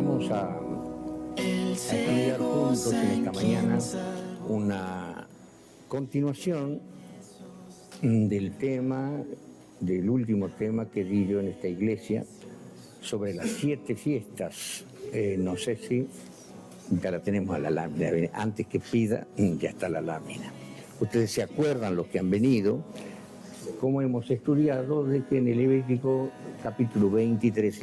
Vamos a estudiar juntos en esta mañana una continuación del último tema que di yo en esta iglesia sobre las 7 fiestas. No sé si ya la tenemos a la lámina. Antes que pida, ya está la lámina. Ustedes se acuerdan, los que han venido, cómo hemos estudiado de que en el Levítico capítulo 23,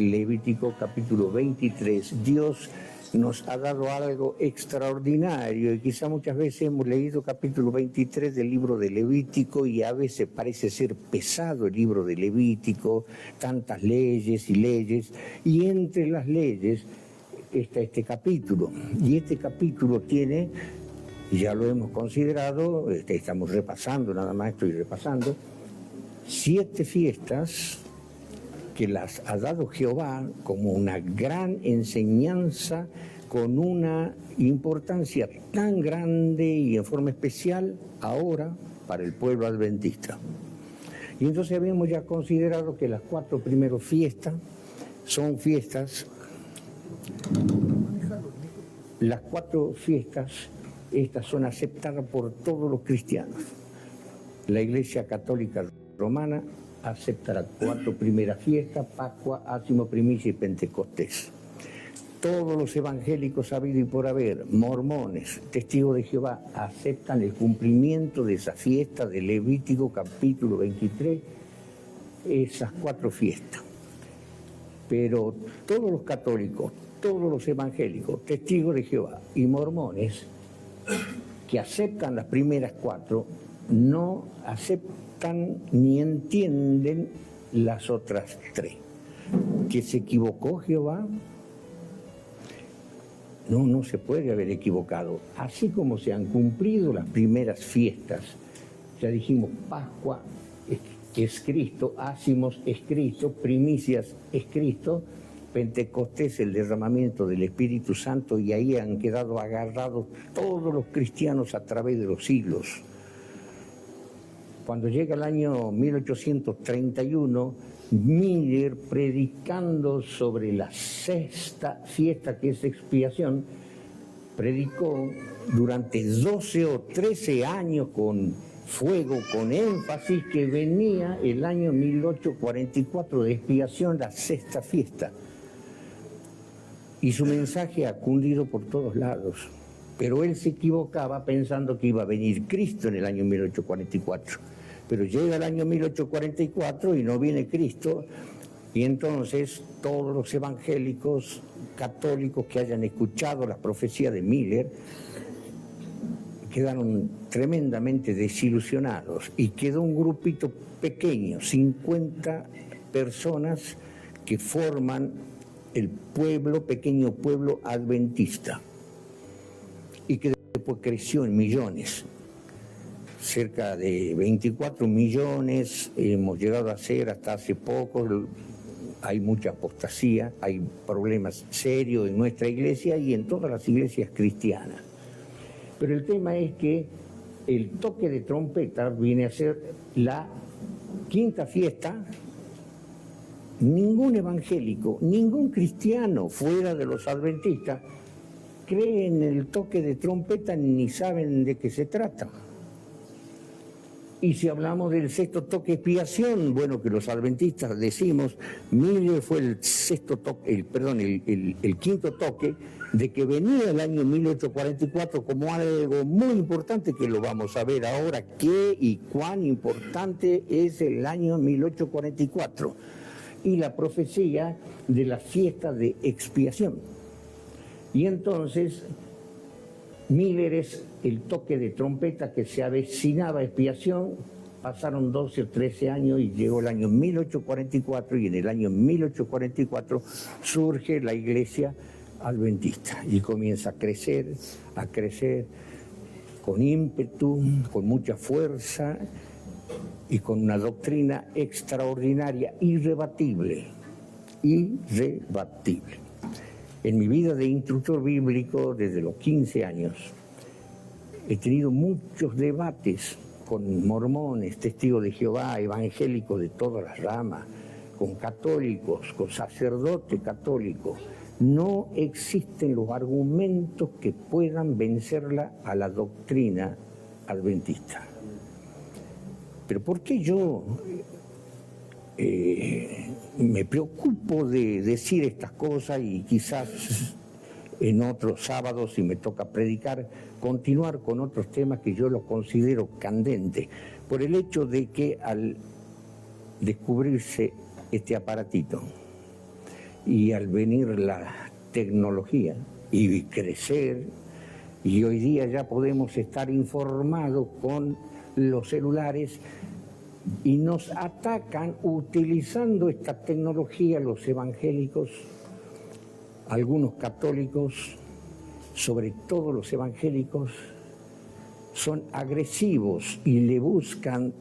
Dios nos ha dado algo extraordinario, y quizá muchas veces hemos leído capítulo 23 del libro de Levítico y a veces parece ser pesado el libro de Levítico, tantas leyes y leyes, y entre las leyes está este capítulo, y este capítulo tiene, ya lo hemos considerado, estamos repasando, nada más estoy repasando, 7 fiestas que las ha dado Jehová como una gran enseñanza, con una importancia tan grande y en forma especial ahora para el pueblo adventista. Y entonces habíamos ya considerado que las 4 primeras fiestas son fiestas, las 4 fiestas, estas son aceptadas por todos los cristianos. La Iglesia Católica Romana acepta las 4 primeras fiestas: Pascua, Ácimo, Primicia y Pentecostés. Todos los evangélicos habidos y por haber, mormones, testigos de Jehová, aceptan el cumplimiento de esa fiesta de Levítico capítulo 23, esas 4 fiestas. Pero todos los católicos, todos los evangélicos, testigos de Jehová y mormones que aceptan las primeras 4, no aceptan ni entienden las otras 3. ¿Que se equivocó Jehová? No se puede haber equivocado. Así como se han cumplido las primeras fiestas, ya dijimos, Pascua es Cristo, Ácimos es Cristo, Primicias es Cristo, Pentecostés el derramamiento del Espíritu Santo, y ahí han quedado agarrados todos los cristianos a través de los siglos. Cuando llega el año 1831, Miller, predicando sobre la 6ª fiesta, que es expiación, predicó durante 12 o 13 años con fuego, con énfasis, que venía el año 1844 de expiación, la 6ª fiesta. Y su mensaje ha cundido por todos lados. Pero él se equivocaba pensando que iba a venir Cristo en el año 1844. Pero llega el año 1844 y no viene Cristo, y entonces todos los evangélicos católicos que hayan escuchado la profecía de Miller quedaron tremendamente desilusionados, y quedó un grupito pequeño, 50 personas que forman el pequeño pueblo adventista, y que después creció en millones. Cerca de 24 millones hemos llegado a ser hasta hace poco. Hay mucha apostasía, hay problemas serios en nuestra iglesia y en todas las iglesias cristianas. Pero el tema es que el toque de trompeta viene a ser la 5ª fiesta. Ningún evangélico, ningún cristiano fuera de los adventistas cree en el toque de trompeta ni saben de qué se trata. Y si hablamos del 6º toque de expiación, bueno, que los adventistas decimos, Miller fue el 5º toque, de que venía el año 1844 como algo muy importante, que lo vamos a ver ahora, qué y cuán importante es el año 1844, y la profecía de la fiesta de expiación. Y entonces Miller es el toque de trompeta que se avecinaba a expiación. Pasaron 12 o 13 años y llegó el año 1844, y en el año 1844 surge la iglesia adventista y comienza a crecer con ímpetu, con mucha fuerza y con una doctrina extraordinaria, irrebatible. En mi vida de instructor bíblico, desde los 15 años, he tenido muchos debates con mormones, testigos de Jehová, evangélicos de todas las ramas, con católicos, con sacerdotes católicos, no existen los argumentos que puedan vencerla a la doctrina adventista. Pero ¿por qué yo me preocupo de decir estas cosas y quizás en otros sábados, si me toca predicar, continuar con otros temas que yo los considero candentes? Por el hecho de que al descubrirse este aparatito y al venir la tecnología y crecer, y hoy día ya podemos estar informados con los celulares, y nos atacan utilizando esta tecnología los evangélicos, algunos católicos, sobre todo los evangélicos, son agresivos y le buscan,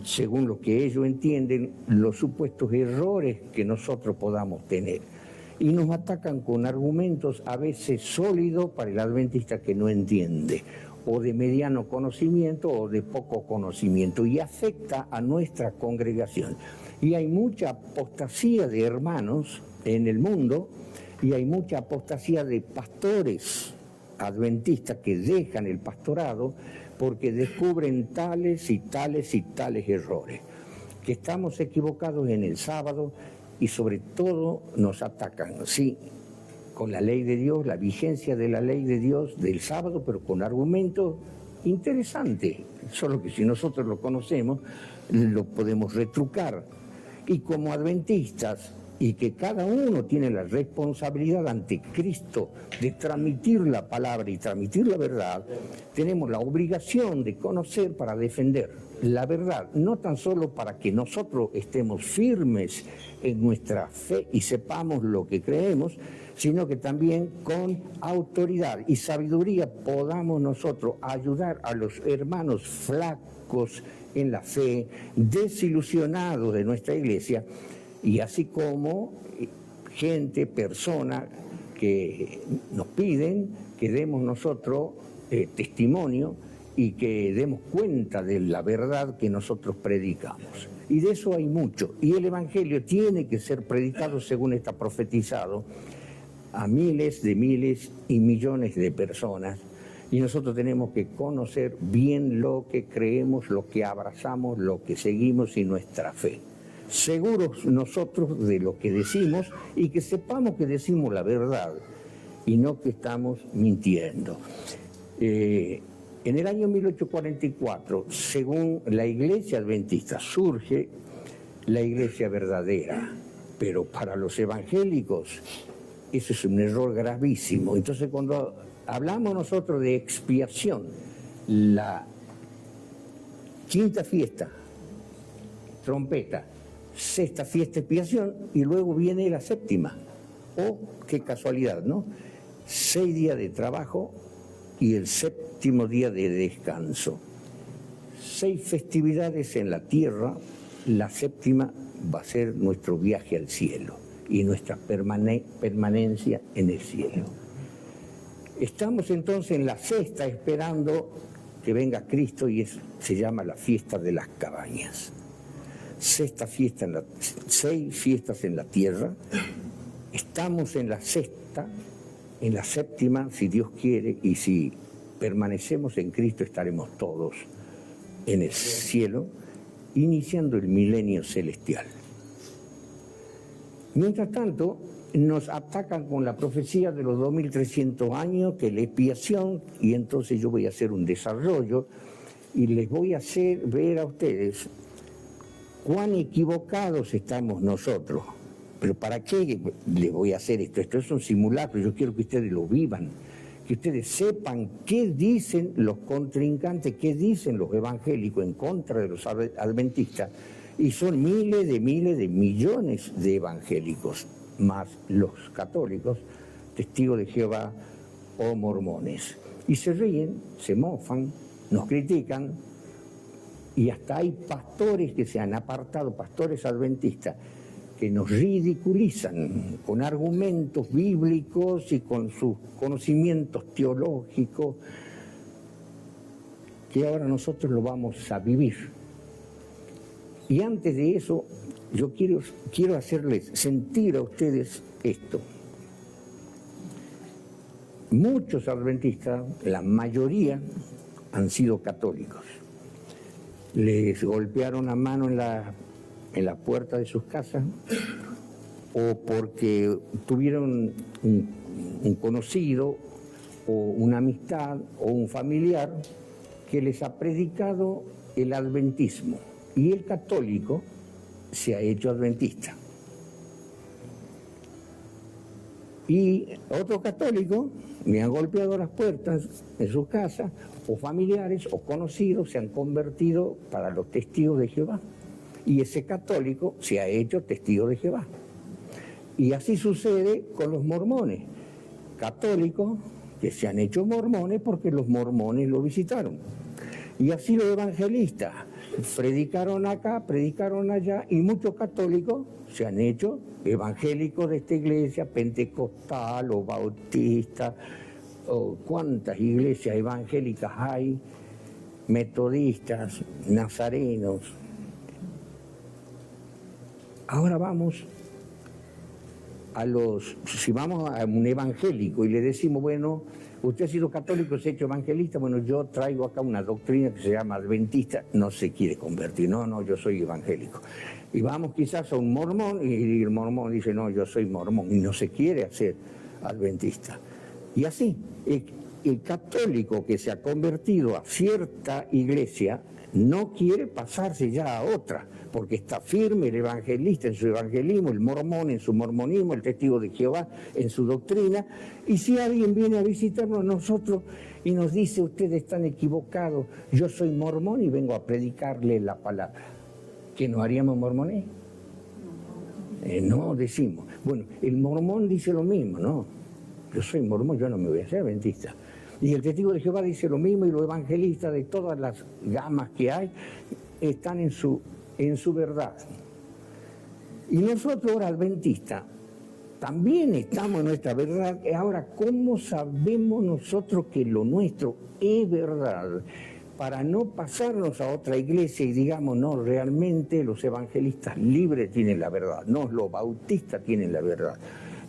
según lo que ellos entienden, los supuestos errores que nosotros podamos tener. Y nos atacan con argumentos a veces sólidos para el adventista que no entiende, o de mediano conocimiento o de poco conocimiento, y afecta a nuestra congregación. Y hay mucha apostasía de hermanos en el mundo, y hay mucha apostasía de pastores adventistas que dejan el pastorado porque descubren tales y tales y tales errores, que estamos equivocados en el sábado y sobre todo nos atacan, sí, con la ley de Dios, la vigencia de la ley de Dios del sábado, pero con argumentos interesantes, solo que si nosotros lo conocemos, lo podemos retrucar. Y como adventistas, y que cada uno tiene la responsabilidad ante Cristo de transmitir la palabra y transmitir la verdad, tenemos la obligación de conocer para defender la verdad, no tan solo para que nosotros estemos firmes en nuestra fe y sepamos lo que creemos, sino que también con autoridad y sabiduría podamos nosotros ayudar a los hermanos flacos en la fe, desilusionados de nuestra iglesia, y así como gente, personas que nos piden que demos nosotros testimonio y que demos cuenta de la verdad que nosotros predicamos. Y de eso hay mucho. Y el Evangelio tiene que ser predicado, según está profetizado, a miles y millones de personas. Y nosotros tenemos que conocer bien lo que creemos, lo que abrazamos, lo que seguimos y nuestra fe. Seguros nosotros de lo que decimos y que sepamos que decimos la verdad y no que estamos mintiendo. En el año 1844, según la iglesia adventista, surge la iglesia verdadera, pero para los evangélicos eso es un error gravísimo. Entonces, cuando hablamos nosotros de expiación, la quinta fiesta, trompeta, sexta fiesta, expiación, y luego viene la séptima. Oh, qué casualidad, ¿no? 6 días de trabajo y el séptimo día de descanso. 6 festividades en la tierra, la séptima va a ser nuestro viaje al cielo y nuestra permanencia en el cielo. Estamos entonces en la sexta esperando que venga Cristo y se llama la fiesta de las cabañas. 6 fiestas en la tierra, estamos en la sexta, en la séptima, si Dios quiere, y si permanecemos en Cristo estaremos todos en el cielo, iniciando el milenio celestial. Mientras tanto, nos atacan con la profecía de los 2300 años, que es la expiación, y entonces yo voy a hacer un desarrollo y les voy a hacer ver a ustedes cuán equivocados estamos nosotros. Pero ¿para qué les voy a hacer esto? Esto es un simulacro, yo quiero que ustedes lo vivan, que ustedes sepan qué dicen los contrincantes, qué dicen los evangélicos en contra de los adventistas, y son miles de millones de evangélicos, más los católicos, testigos de Jehová o mormones. Y se ríen, se mofan, nos critican, y hasta hay pastores que se han apartado, pastores adventistas, que nos ridiculizan con argumentos bíblicos y con sus conocimientos teológicos, que ahora nosotros lo vamos a vivir. Y antes de eso, yo quiero hacerles sentir a ustedes esto. muchos adventistas, la mayoría, han sido católicos. Les golpearon la mano en la puerta de sus casas, o porque tuvieron un conocido o una amistad o un familiar que les ha predicado el adventismo, y el católico se ha hecho adventista. Y otro católico le han golpeado las puertas en su casa, o familiares o conocidos se han convertido para los testigos de Jehová. Y ese católico se ha hecho testigo de Jehová. Y así sucede con los mormones, católicos que se han hecho mormones porque los mormones lo visitaron. Y así los evangelistas, predicaron acá, predicaron allá, y muchos católicos se han hecho evangélicos de esta iglesia, pentecostal o bautista, o cuántas iglesias evangélicas hay, metodistas, nazarenos. Ahora vamos si vamos a un evangélico y le decimos, bueno, usted ha sido católico, se ha hecho evangelista, bueno, yo traigo acá una doctrina que se llama adventista, no se quiere convertir, no, yo soy evangélico. Y vamos quizás a un mormón y el mormón dice, no, yo soy mormón, y no se quiere hacer adventista. Y así, el católico que se ha convertido a cierta iglesia no quiere pasarse ya a otra, porque está firme el evangelista en su evangelismo, el mormón en su mormonismo, el testigo de Jehová en su doctrina. Y si alguien viene a visitarnos a nosotros y nos dice, ustedes están equivocados, yo soy mormón y vengo a predicarle la palabra, ¿qué no haríamos mormones? No, decimos. Bueno, el mormón dice lo mismo, ¿no? Yo soy mormón, yo no me voy a hacer adventista. Y el testigo de Jehová dice lo mismo, y los evangelistas de todas las gamas que hay están en su verdad. Y nosotros ahora adventistas también estamos en nuestra verdad. Ahora, ¿cómo sabemos nosotros que lo nuestro es verdad? Para no pasarnos a otra iglesia y digamos, no, realmente los evangelistas libres tienen la verdad, no, los bautistas tienen la verdad,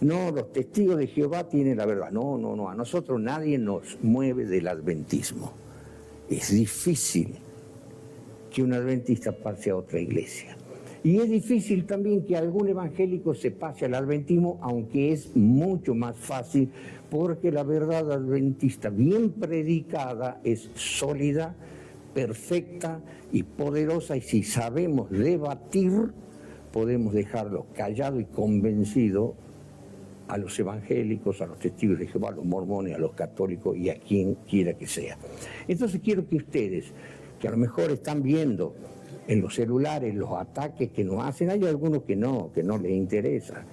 no, los testigos de Jehová tienen la verdad. No, a nosotros nadie nos mueve del adventismo. Es difícil que un adventista pase a otra iglesia. Y es difícil también que algún evangélico se pase al adventismo, aunque es mucho más fácil, porque la verdad adventista bien predicada es sólida, perfecta y poderosa, y si sabemos debatir, podemos dejarlo callado y convencido a los evangélicos, a los testigos de Jehová, a los mormones, a los católicos y a quien quiera que sea. Entonces quiero que ustedes, que a lo mejor están viendo en los celulares los ataques que nos hacen, hay algunos que no les interesa,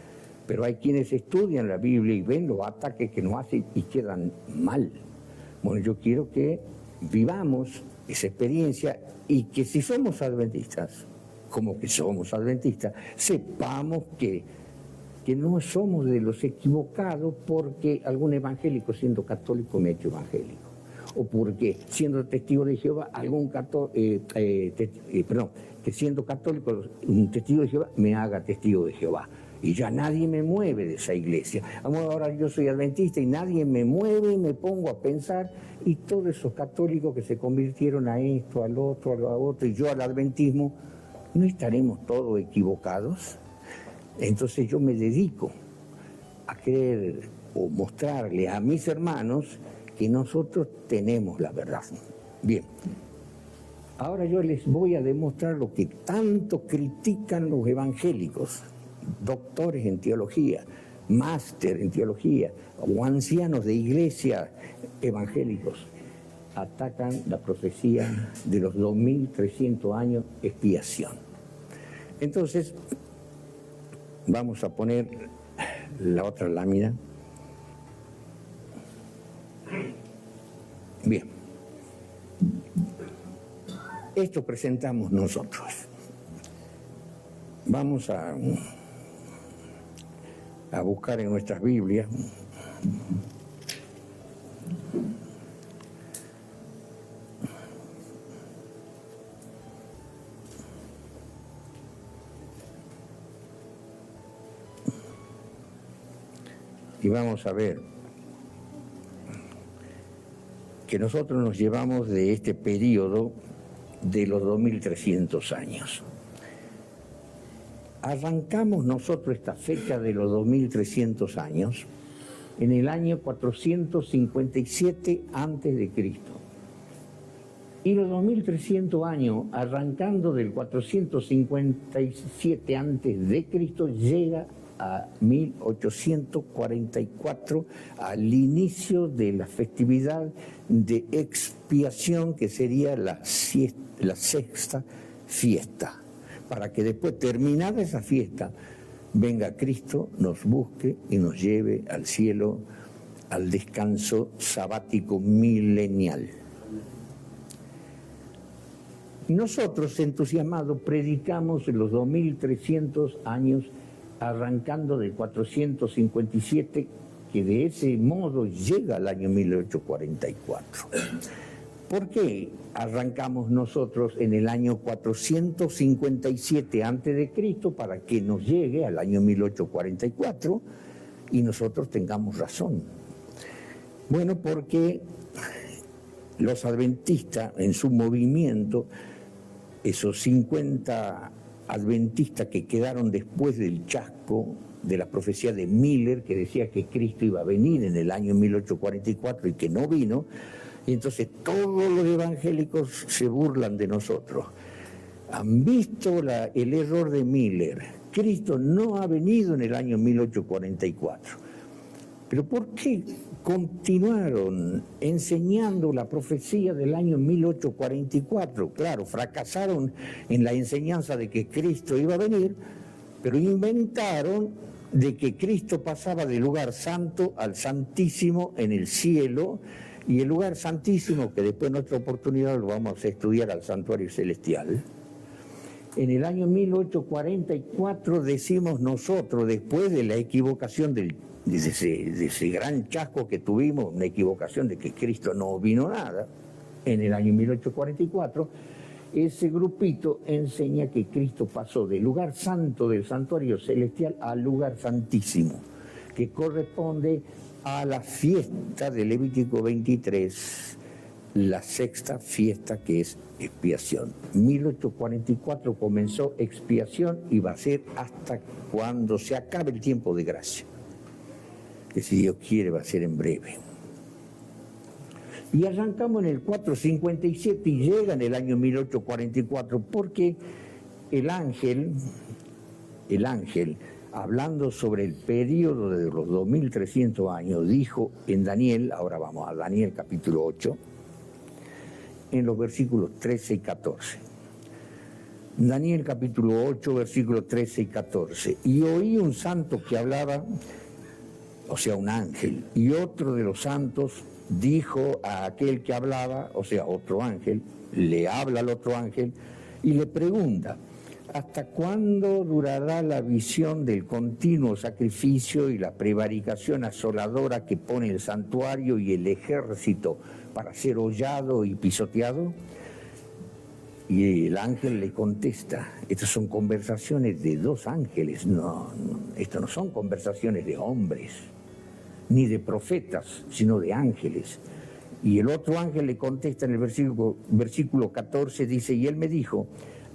pero hay quienes estudian la Biblia y ven los ataques que nos hacen y quedan mal. Bueno, yo quiero que vivamos esa experiencia y que si somos adventistas, como que somos adventistas, sepamos que no somos de los equivocados porque algún evangélico siendo católico me ha hecho evangélico, o porque siendo testigo de Jehová, que siendo católico, un testigo de Jehová me haga testigo de Jehová. Y ya nadie me mueve de esa iglesia. Ahora yo soy adventista y nadie me mueve, me pongo a pensar, y todos esos católicos que se convirtieron a esto, al otro, a lo otro, y yo al adventismo, ¿no estaremos todos equivocados? Entonces yo me dedico a creer o mostrarle a mis hermanos que nosotros tenemos la verdad. Bien, ahora yo les voy a demostrar lo que tanto critican los evangélicos, doctores en teología, máster en teología o ancianos de iglesia evangélicos. Atacan la profecía de los 2300 años expiación. Entonces, vamos a poner la otra lámina. Bien. Esto presentamos nosotros. Vamos a buscar en nuestras Biblias. Y vamos a ver que nosotros nos llevamos de este periodo de los 2300 años. Arrancamos nosotros esta fecha de los 2300 años en el año 457 a.C. Y los 2300 años, arrancando del 457 a.C., llega a 1844, al inicio de la festividad de expiación, que sería la sexta fiesta, para que después, terminada esa fiesta, venga Cristo, nos busque y nos lleve al cielo, al descanso sabático milenial. Nosotros, entusiasmados, predicamos los 2300 años, arrancando del 457, que de ese modo llega al año 1844. ¿Por qué arrancamos nosotros en el año 457 a.C. para que nos llegue al año 1844 y nosotros tengamos razón? Bueno, porque los adventistas en su movimiento, esos 50 adventistas que quedaron después del chasco de la profecía de Miller, que decía que Cristo iba a venir en el año 1844 y que no vino, y entonces todos los evangélicos se burlan de nosotros. Han visto el error de Miller. Cristo no ha venido en el año 1844. Pero ¿por qué continuaron enseñando la profecía del año 1844? Claro, fracasaron en la enseñanza de que Cristo iba a venir, pero inventaron de que Cristo pasaba del lugar santo al santísimo en el cielo, y el lugar santísimo, que después en otra oportunidad lo vamos a estudiar, al santuario celestial. En el año 1844 decimos nosotros, después de la equivocación de ese gran chasco que tuvimos, una equivocación de que Cristo no vino nada, en el año 1844, ese grupito enseña que Cristo pasó del lugar santo del santuario celestial al lugar santísimo, que corresponde a la fiesta de Levítico 23, la sexta fiesta, que es expiación. 1844 comenzó expiación y va a ser hasta cuando se acabe el tiempo de gracia, que si Dios quiere va a ser en breve. Y arrancamos en el 457 y llega en el año 1844, porque el ángel, hablando sobre el periodo de los 2300 años, dijo en Daniel, ahora vamos a Daniel capítulo 8, en los versículos 13 y 14. Daniel capítulo 8, versículos 13 y 14. Y oí un santo que hablaba, o sea, un ángel, y otro de los santos dijo a aquel que hablaba, o sea, otro ángel, le habla al otro ángel y le pregunta: ¿hasta cuándo durará la visión del continuo sacrificio y la prevaricación asoladora que pone el santuario y el ejército para ser hollado y pisoteado? Y el ángel le contesta, estas son conversaciones de dos ángeles, esto no son conversaciones de hombres, ni de profetas, sino de ángeles. Y el otro ángel le contesta en el versículo 14, dice, y él me dijo,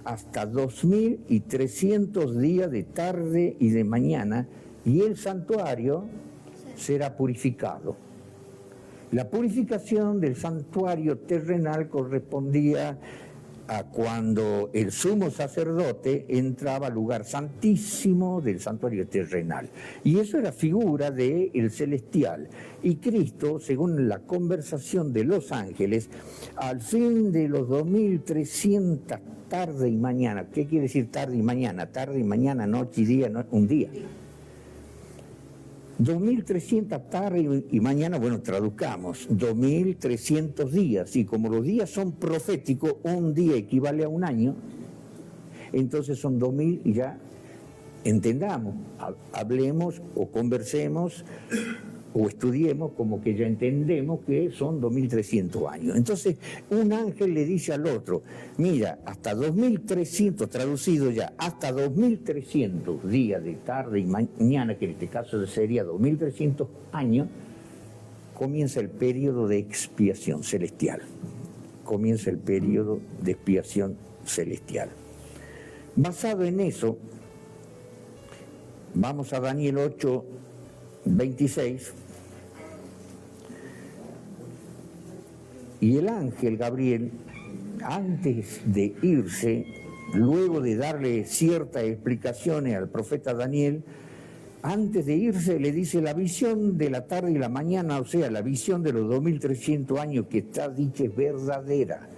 hasta 2300 días de tarde y de mañana, y el santuario será purificado. La purificación del santuario terrenal correspondía a cuando el sumo sacerdote entraba al lugar santísimo del santuario terrenal. Y eso era figura del celestial. Y Cristo, según la conversación de los ángeles, al fin de los 2300 tarde y mañana. ¿Qué quiere decir tarde y mañana? Tarde y mañana, noche y día, un día. 2300 tarde y mañana, bueno, traduzcamos, 2300 días, y como los días son proféticos, un día equivale a un año, entonces son 2000 y ya entendamos, hablemos o conversemos o estudiemos como que ya entendemos que son 2300 años. Entonces un ángel le dice al otro, mira, hasta 2300, traducido ya, hasta 2300 días de tarde y mañana, que en este caso sería 2300 años, comienza el periodo de expiación celestial. Comienza el periodo de expiación celestial. Basado en eso, vamos a Daniel 8, 26. Y el ángel Gabriel, antes de irse, luego de darle ciertas explicaciones al profeta Daniel, antes de irse le dice: la visión de la tarde y la mañana, o sea, la visión de los 2300 años que está dicha es verdadera.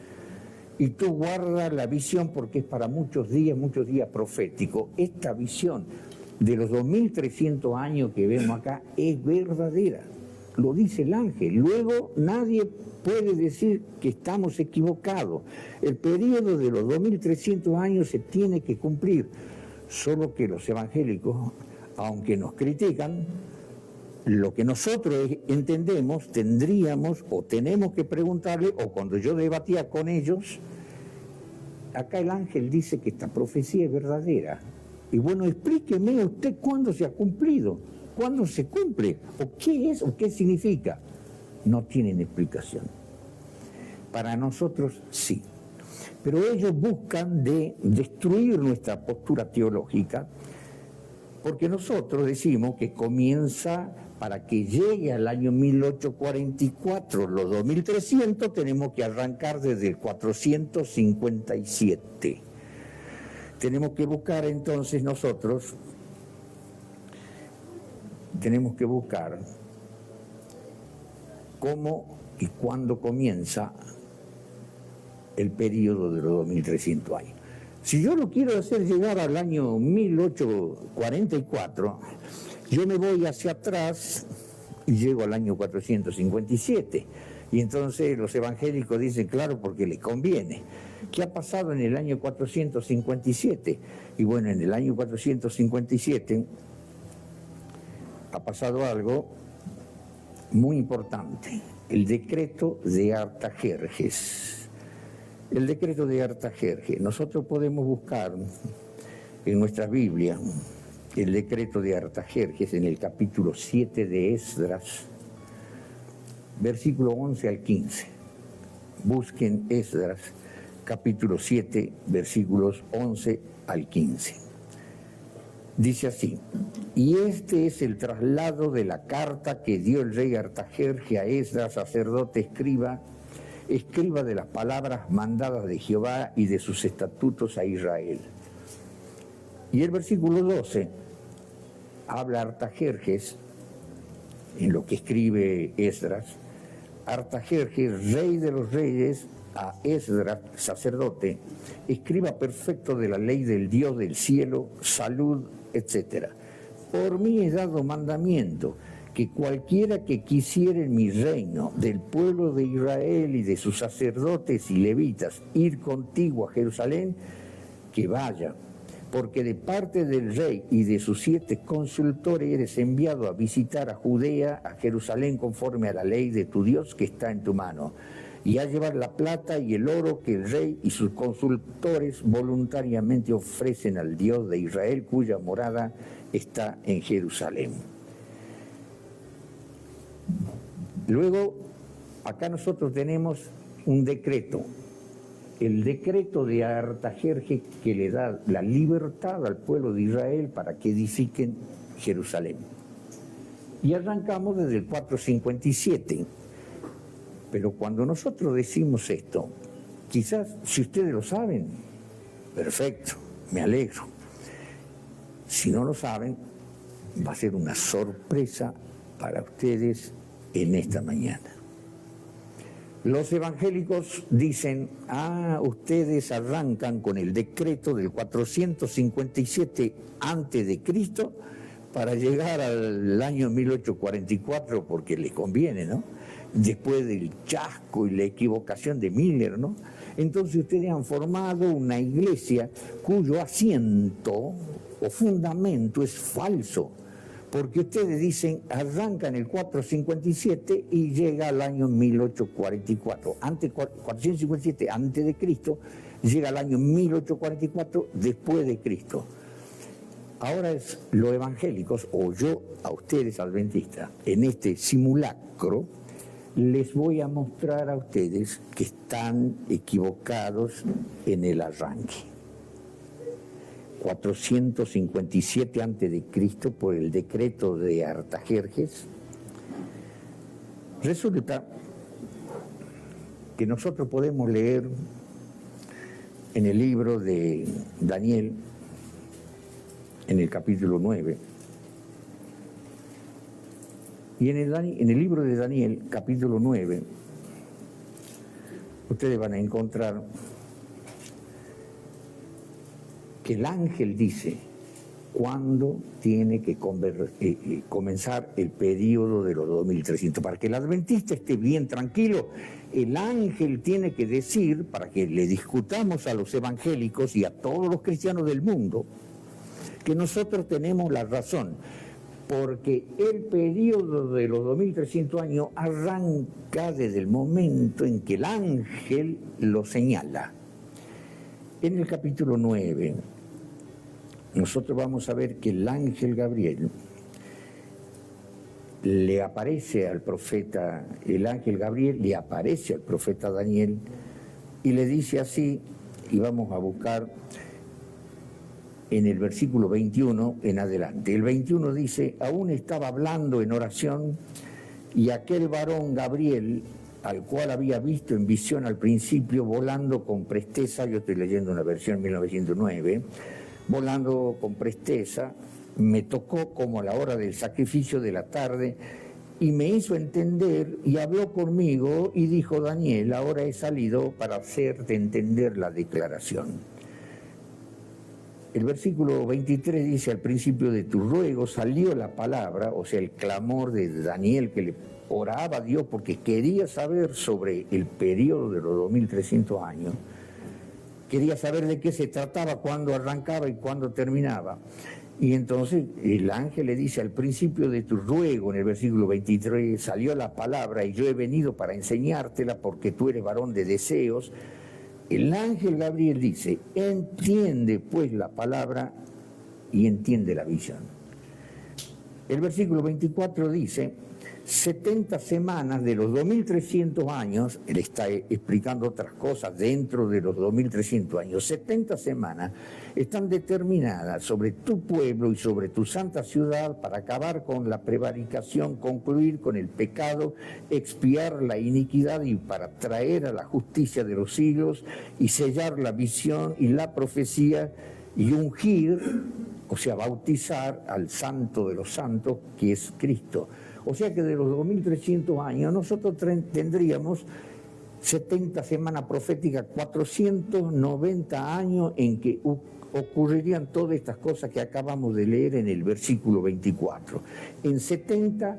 Y tú guardas la visión porque es para muchos días proféticos. Esta visión de los 2300 años que vemos acá es verdadera. Lo dice el ángel. Luego nadie puede decir que estamos equivocados. El periodo de los 2300 años se tiene que cumplir. Solo que los evangélicos, aunque nos critican, lo que nosotros entendemos, tendríamos o tenemos que preguntarle, o cuando yo debatía con ellos, acá el ángel dice que esta profecía es verdadera. Y bueno, explíqueme usted cuándo se ha cumplido, cuándo se cumple, o qué es, o qué significa. No tienen explicación. Para nosotros sí. Pero ellos buscan de destruir nuestra postura teológica, porque nosotros decimos que comienza para que llegue al año 1844, los 2300, tenemos que arrancar desde el 457. Tenemos que buscar entonces nosotros, cómo y cuándo comienza el periodo de los 2300 años. Si yo lo quiero hacer llegar al año 1844, yo me voy hacia atrás y llego al año 457. Y entonces los evangélicos dicen, claro, porque les conviene. ¿Qué ha pasado en el año 457? Y bueno, en el año 457 ha pasado algo muy importante, el decreto de Artajerjes. El decreto de Artajerjes. Nosotros podemos buscar en nuestra Biblia el decreto de Artajerjes en el capítulo 7 de Esdras, versículo 11 al 15. Busquen Esdras, capítulo 7, versículos 11 al 15. Dice así: y este es el traslado de la carta que dio el rey Artajerjes a Esdras, sacerdote, escriba de las palabras mandadas de Jehová y de sus estatutos a Israel. Y el versículo 12 habla Artajerjes, en lo que escribe Esdras, Artajerjes, rey de los reyes, a Esdras, sacerdote, escriba perfecto de la ley del Dios del cielo, salud, etc. Por mí he dado mandamiento que cualquiera que quisiera en mi reino, del pueblo de Israel y de sus sacerdotes y levitas, ir contigo a Jerusalén, que vaya, porque de parte del rey y de sus 7 consultores eres enviado a visitar a Judea, a Jerusalén, conforme a la ley de tu Dios que está en tu mano, y a llevar la plata y el oro que el rey y sus consultores voluntariamente ofrecen al Dios de Israel, cuya morada está en Jerusalén. Luego, acá nosotros tenemos un decreto, el decreto de Artajerjes, que le da la libertad al pueblo de Israel para que edifiquen Jerusalén. Y arrancamos desde el 457. Pero cuando nosotros decimos esto, quizás si ustedes lo saben, perfecto, me alegro. Si no lo saben, va a ser una sorpresa para ustedes en esta mañana. Los evangélicos dicen, ustedes arrancan con el decreto del 457 antes de Cristo para llegar al año 1844 porque les conviene, ¿no? Después del chasco y la equivocación de Miller, ¿no? Entonces ustedes han formado una iglesia cuyo asiento o fundamento es falso, porque ustedes dicen, arranca en el 457 y llega al año 1844. 457 antes de Cristo, llega al año 1844 después de Cristo. Ahora los evangélicos, o yo a ustedes adventistas, en este simulacro, les voy a mostrar a ustedes que están equivocados en el arranque. 457 a.C. por el decreto de Artajerjes. Resulta que nosotros podemos leer en el libro de Daniel, en el capítulo 9, y en el libro de Daniel, capítulo 9, ustedes van a encontrar que el ángel dice cuándo tiene que comenzar el periodo de los 2300. Para que el adventista esté bien tranquilo, el ángel tiene que decir, para que le discutamos a los evangélicos y a todos los cristianos del mundo, que nosotros tenemos la razón, porque el periodo de los 2300 años arranca desde el momento en que el ángel lo señala. En el capítulo 9, nosotros vamos a ver que el ángel Gabriel le aparece al profeta, el ángel Gabriel le aparece al profeta Daniel y le dice así, y vamos a buscar en el versículo 21 en adelante. El 21 dice: aún estaba hablando en oración y aquel varón Gabriel, al cual había visto en visión al principio, volando con presteza, yo estoy leyendo una versión 1909, volando con presteza, me tocó como a la hora del sacrificio de la tarde y me hizo entender y habló conmigo y dijo: Daniel, ahora he salido para hacerte entender la declaración. El versículo 23 dice: al principio de tu ruego salió la palabra, o sea, el clamor de Daniel que le oraba a Dios porque quería saber sobre el periodo de los 2300 años. Quería saber de qué se trataba, cuándo arrancaba y cuándo terminaba. Y entonces el ángel le dice: al principio de tu ruego, en el versículo 23, salió la palabra y yo he venido para enseñártela porque tú eres varón de deseos. El ángel Gabriel dice: entiende pues la palabra y entiende la visión. El versículo 24 dice: 70 semanas de los 2300 años, él está explicando otras cosas dentro de los 2300 años, 70 semanas están determinadas sobre tu pueblo y sobre tu santa ciudad para acabar con la prevaricación, concluir con el pecado, expiar la iniquidad y para traer a la justicia de los siglos y sellar la visión y la profecía y ungir, o sea, bautizar al santo de los santos, que es Cristo. O sea que de los 2300 años nosotros tendríamos 70 semanas proféticas, 490 años en que ocurrirían todas estas cosas que acabamos de leer en el versículo 24. En 70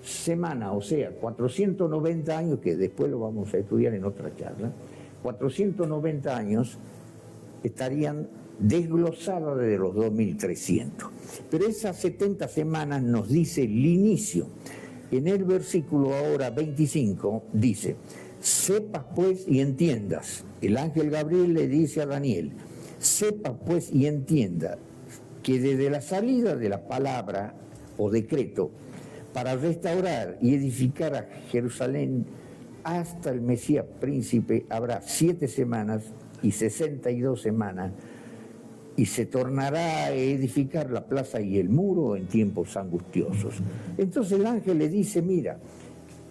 semanas, o sea, 490 años, que después lo vamos a estudiar en otra charla, 490 años estarían desglosada de los 2300. Pero esas 70 semanas nos dice el inicio. En el versículo ahora 25 dice: sepas pues y entiendas. El ángel Gabriel le dice a Daniel: sepas pues y entienda que desde la salida de la palabra o decreto para restaurar y edificar a Jerusalén hasta el Mesías príncipe habrá 7 semanas y 62 semanas, y se tornará a edificar la plaza y el muro en tiempos angustiosos. Entonces el ángel le dice: mira,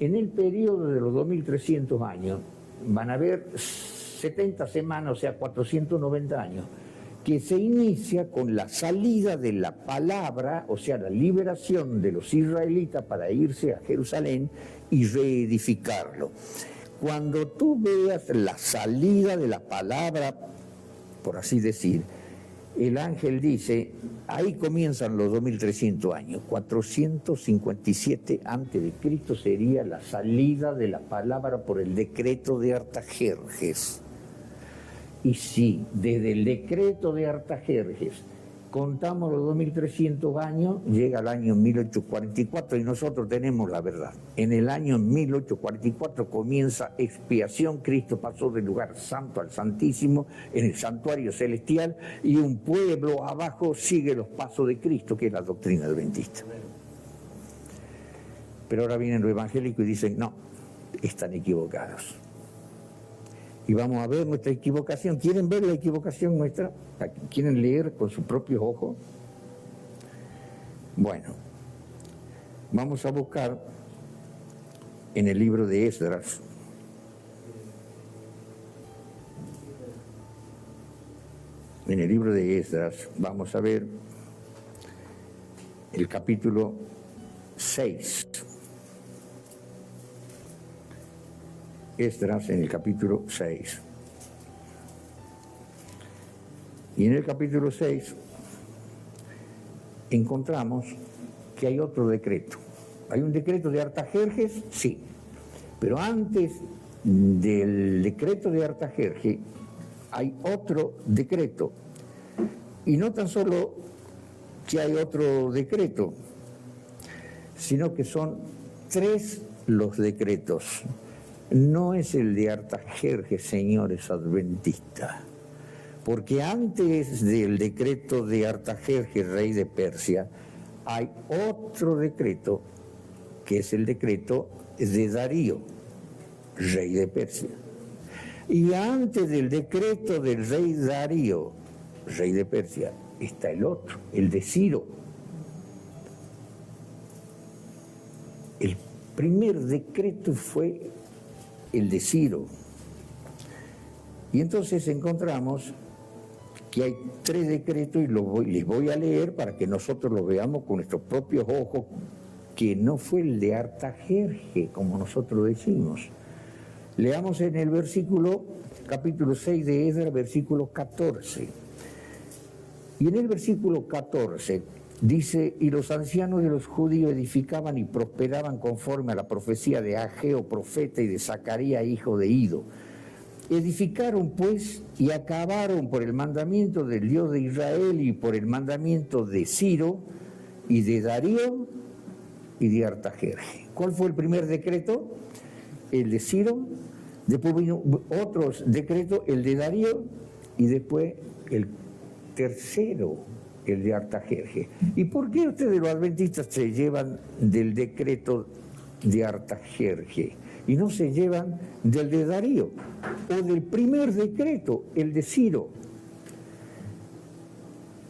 en el periodo de los 2300 años van a haber 70 semanas, o sea, 490 años, que se inicia con la salida de la palabra, o sea, la liberación de los israelitas para irse a Jerusalén y reedificarlo. Cuando tú veas la salida de la palabra, por así decir, el ángel dice: ahí comienzan los 2300 años, 457 a.C. sería la salida de la palabra por el decreto de Artajerjes. Y si desde el decreto de Artajerjes contamos los 2300 años, llega el año 1844 y nosotros tenemos la verdad. En el año 1844 comienza expiación, Cristo pasó del lugar santo al santísimo en el santuario celestial y un pueblo abajo sigue los pasos de Cristo, que es la doctrina adventista. Pero ahora vienen los evangélicos y dicen: no, están equivocados. Y vamos a ver nuestra equivocación. ¿Quieren ver la equivocación nuestra? ¿Quieren leer con sus propios ojos? Bueno, vamos a buscar en el libro de Esdras. En el libro de Esdras vamos a ver el capítulo 6. Esdras en el capítulo 6. Y en el capítulo 6 encontramos que hay otro decreto. ¿Hay un decreto de Artajerjes? Sí. Pero antes del decreto de Artajerjes hay otro decreto. Y no tan solo que hay otro decreto, sino que son 3 los decretos. No es el de Artajerjes, señores adventistas, porque antes del decreto de Artajerjes, rey de Persia, hay otro decreto, que es el decreto de Darío, rey de Persia. Y antes del decreto del rey Darío, rey de Persia, está el otro, el de Ciro. El primer decreto fue el de Ciro. Y entonces encontramos que hay 3 decretos y les voy a leer para que nosotros los veamos con nuestros propios ojos, que no fue el de Artajerjes, como nosotros decimos. Leamos en el capítulo 6 de Esdras, versículo 14. Y en el versículo 14 dice: y los ancianos de los judíos edificaban y prosperaban conforme a la profecía de Ageo, profeta, y de Zacarías, hijo de Ido. Edificaron pues y acabaron por el mandamiento del Dios de Israel y por el mandamiento de Ciro y de Darío y de Artajerjes. ¿Cuál fue el primer decreto? El de Ciro. Después vino otros decretos, el de Darío, y después el tercero, el de Artajerjes. ¿Y por qué ustedes los adventistas se llevan del decreto de Artajerjes y no se llevan del de Darío o del primer decreto, el de Ciro?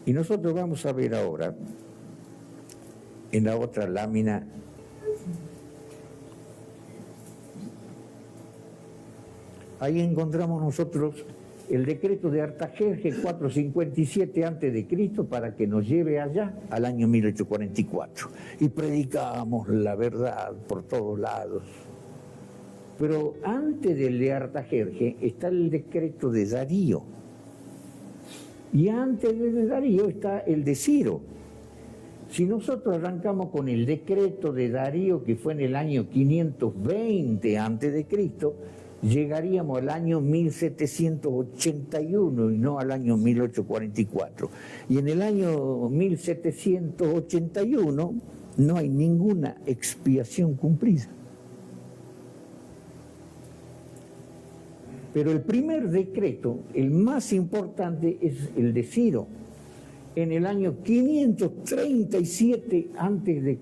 Y nosotros vamos a ver ahora en la otra lámina ahí encontramos nosotros el decreto de Artajerjes 457 a.C. para que nos lleve allá al año 1844. Y predicamos la verdad por todos lados. Pero antes del de Artajerjes está el decreto de Darío. Y antes del de Darío está el de Ciro. Si nosotros arrancamos con el decreto de Darío, que fue en el año 520 a.C., llegaríamos al año 1781 y no al año 1844. Y en el año 1781 no hay ninguna expiación cumplida. Pero el primer decreto, el más importante, es el de Ciro, en el año 537 a.C.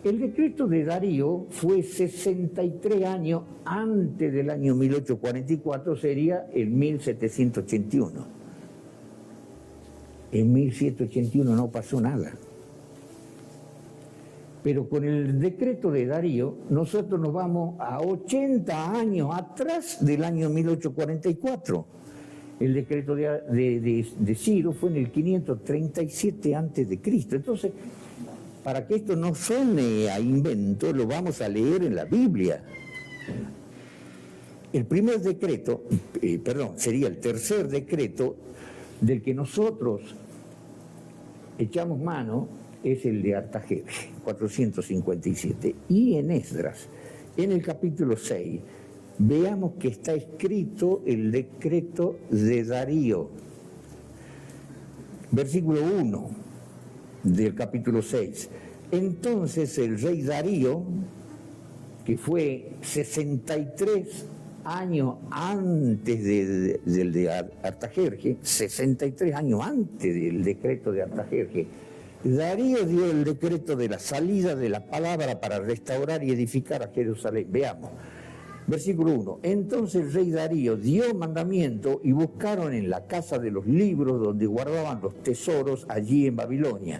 El decreto de Darío fue 63 años antes del año 1844, sería el 1781. En 1781 no pasó nada. Pero con el decreto de Darío, nosotros nos vamos a 80 años atrás del año 1844. El decreto de Ciro fue en el 537 a.C. Entonces, para que esto no suene a invento, lo vamos a leer en la Biblia. El primer decreto, sería el tercer decreto del que nosotros echamos mano, es el de Artajerjes, 457. Y en Esdras, en el capítulo 6, veamos que está escrito el decreto de Darío. Versículo 1 del capítulo 6. Entonces el rey Darío, que fue 63 años antes del de Artajerjes, 63 años antes del decreto de Artajerjes, Darío dio el decreto de la salida de la palabra para restaurar y edificar a Jerusalén. Veamos. Versículo 1. Entonces el rey Darío dio mandamiento y buscaron en la casa de los libros donde guardaban los tesoros allí en Babilonia.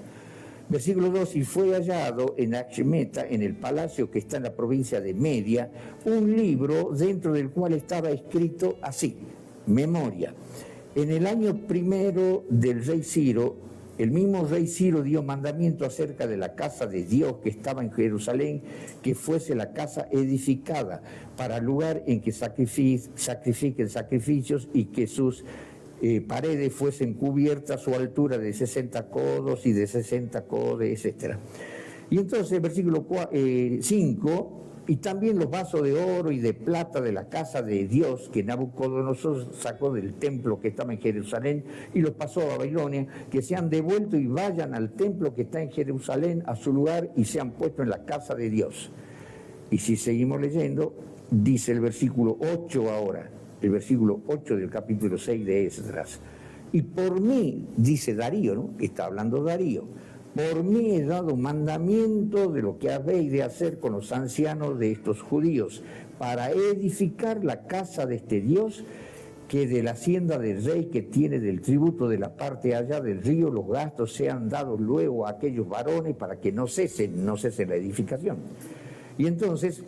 Versículo 2. Y fue hallado en Achmeta, en el palacio que está en la provincia de Media, un libro dentro del cual estaba escrito así, memoria. En el año primero del rey Ciro, el mismo rey Ciro dio mandamiento acerca de la casa de Dios que estaba en Jerusalén, que fuese la casa edificada para lugar en que sacrifiquen sacrificios y que sus paredes fuesen cubiertas a su altura de 60 codos y de 60 codos, etc. Y entonces, versículo 5, y también los vasos de oro y de plata de la casa de Dios que Nabucodonosor sacó del templo que estaba en Jerusalén y los pasó a Babilonia, que se han devuelto y vayan al templo que está en Jerusalén a su lugar y se han puesto en la casa de Dios. Y si seguimos leyendo, dice el versículo 8 ahora, el versículo 8 del capítulo 6 de Esdras. Y por mí, dice Darío, ¿no? Está hablando Darío, por mí he dado mandamiento de lo que habéis de hacer con los ancianos de estos judíos, para edificar la casa de este Dios, que de la hacienda del rey que tiene del tributo de la parte allá del río, los gastos sean dados luego a aquellos varones para que no cese la edificación. Y entonces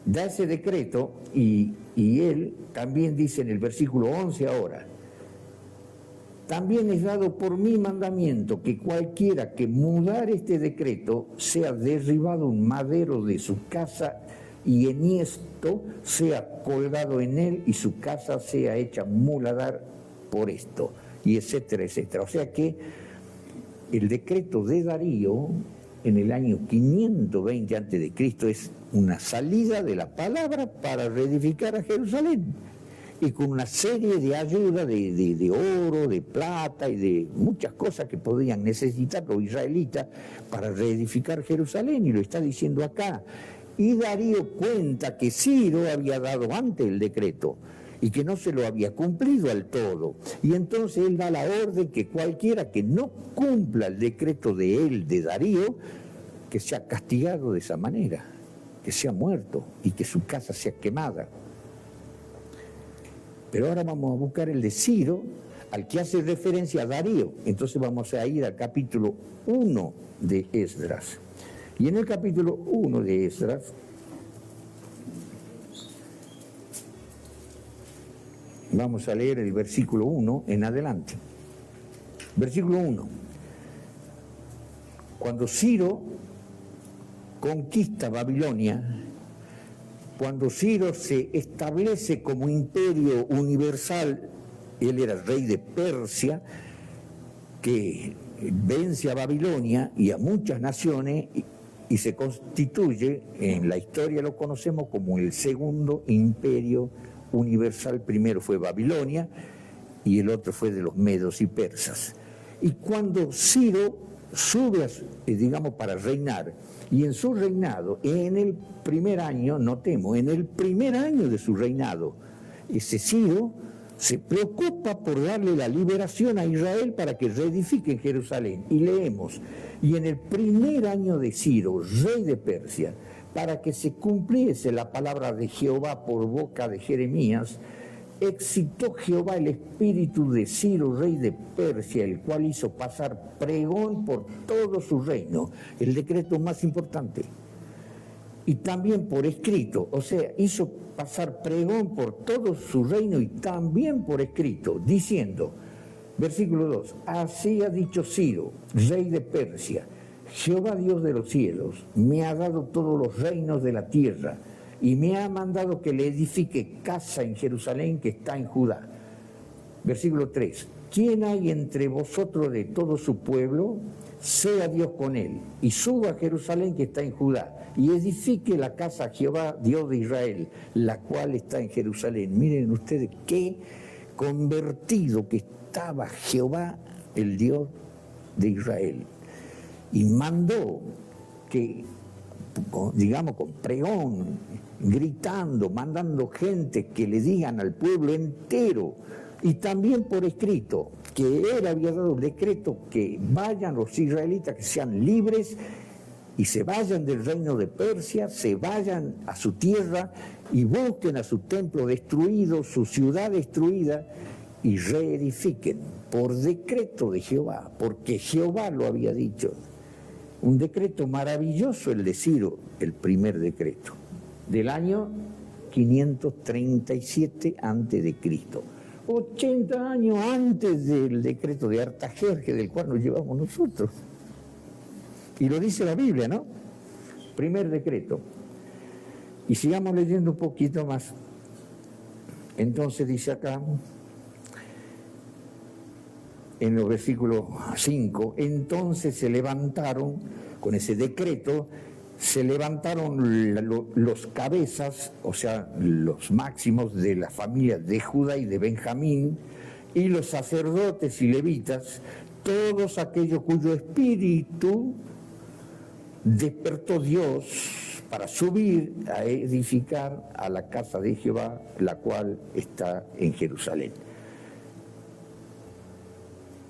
da ese decreto y él también dice en el versículo 11 ahora, también es dado por mi mandamiento que cualquiera que mudar este decreto sea derribado un madero de su casa y enhiesto sea colgado en él y su casa sea hecha muladar por esto, y etcétera, etcétera. O sea que el decreto de Darío en el año 520 a.C. es una salida de la palabra para reedificar a Jerusalén, y con una serie de ayuda de oro, de plata y de muchas cosas que podían necesitar los israelitas para reedificar Jerusalén, y lo está diciendo acá. Y Darío cuenta que Ciro había dado antes el decreto y que no se lo había cumplido al todo. Y entonces él da la orden que cualquiera que no cumpla el decreto de él, de Darío, que sea castigado de esa manera, que sea muerto y que su casa sea quemada. Pero ahora vamos a buscar el de Ciro, al que hace referencia a Darío. Entonces vamos a ir al capítulo 1 de Esdras. Y en el capítulo 1 de Esdras vamos a leer el versículo 1 en adelante. Versículo 1. Cuando Ciro conquista Babilonia, cuando Ciro se establece como imperio universal, él era rey de Persia, que vence a Babilonia y a muchas naciones y se constituye, en la historia lo conocemos como el segundo imperio universal. Primero fue Babilonia y el otro fue de los medos y persas. Y cuando Ciro sube, digamos, para reinar, y en su reinado, en el primer año, notemos, en el primer año de su reinado, ese Ciro se preocupa por darle la liberación a Israel para que reedifique en Jerusalén. Y leemos, y en el primer año de Ciro, rey de Persia, para que se cumpliese la palabra de Jehová por boca de Jeremías, excitó Jehová el espíritu de Ciro, rey de Persia, el cual hizo pasar pregón por todo su reino, el decreto más importante, y también por escrito, o sea, hizo pasar pregón por todo su reino y también por escrito, diciendo, versículo 2, así ha dicho Ciro, rey de Persia, Jehová Dios de los cielos, me ha dado todos los reinos de la tierra, y me ha mandado que le edifique casa en Jerusalén que está en Judá. Versículo 3. ¿Quién hay entre vosotros de todo su pueblo? Sea Dios con él, y suba a Jerusalén que está en Judá, y edifique la casa a Jehová, Dios de Israel, la cual está en Jerusalén. Miren ustedes qué convertido que estaba Jehová, el Dios de Israel. Y mandó que, digamos, con pregón, gritando, mandando gente que le digan al pueblo entero y también por escrito, que él había dado el decreto que vayan los israelitas, que sean libres y se vayan del reino de Persia, se vayan a su tierra y busquen a su templo destruido, su ciudad destruida, y reedifiquen por decreto de Jehová, porque Jehová lo había dicho. Un decreto maravilloso el de Ciro, el primer decreto, del año 537 a.C., 80 años antes del decreto de Artajerjes, del cual nos llevamos nosotros. Y lo dice la Biblia, ¿no? Primer decreto. Y sigamos leyendo un poquito más. Entonces dice acá, en los versículos 5, entonces se levantaron, con ese decreto, se levantaron los cabezas, o sea, los máximos de las familias de Judá y de Benjamín, y los sacerdotes y levitas, todos aquellos cuyo espíritu despertó Dios para subir a edificar a la casa de Jehová, la cual está en Jerusalén.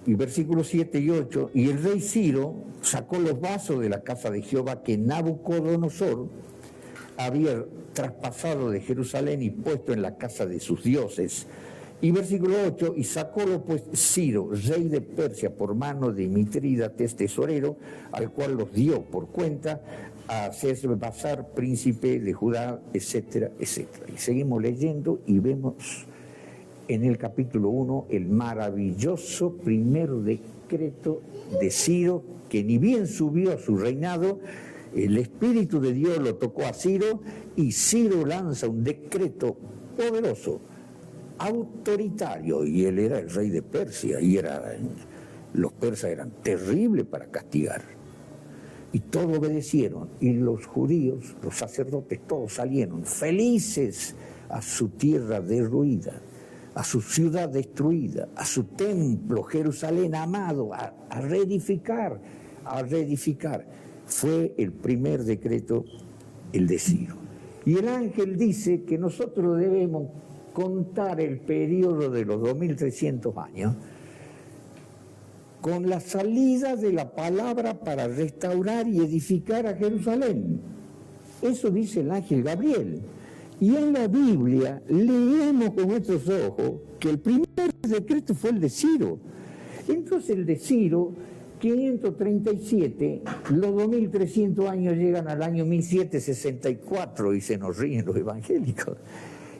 Y versículos 7 y 8, y el rey Ciro sacó los vasos de la casa de Jehová que Nabucodonosor había traspasado de Jerusalén y puesto en la casa de sus dioses. Y versículo 8, y sacólo pues Ciro, rey de Persia, por mano de Mitrídates, tesorero, al cual los dio por cuenta a Sesbazar, príncipe de Judá, etcétera, etcétera. Y seguimos leyendo y vemos en el capítulo 1 el maravilloso primer decreto de Ciro, que ni bien subió a su reinado, el Espíritu de Dios lo tocó a Ciro y Ciro lanza un decreto poderoso, autoritario, y él era el rey de Persia, y los persas eran terribles para castigar. Y todos obedecieron, y los judíos, los sacerdotes, todos salieron felices a su tierra derruida, a su ciudad destruida, a su templo, Jerusalén amado, a reedificar, a reedificar. Fue el primer decreto, el de Ciro. Y el ángel dice que nosotros debemos contar el periodo de los 2300 años con la salida de la palabra para restaurar y edificar a Jerusalén. Eso dice el ángel Gabriel. Y en la Biblia leemos con nuestros ojos que el primer decreto fue el de Ciro. Entonces el de Ciro, 537, los 2300 años llegan al año 1764 y se nos ríen los evangélicos.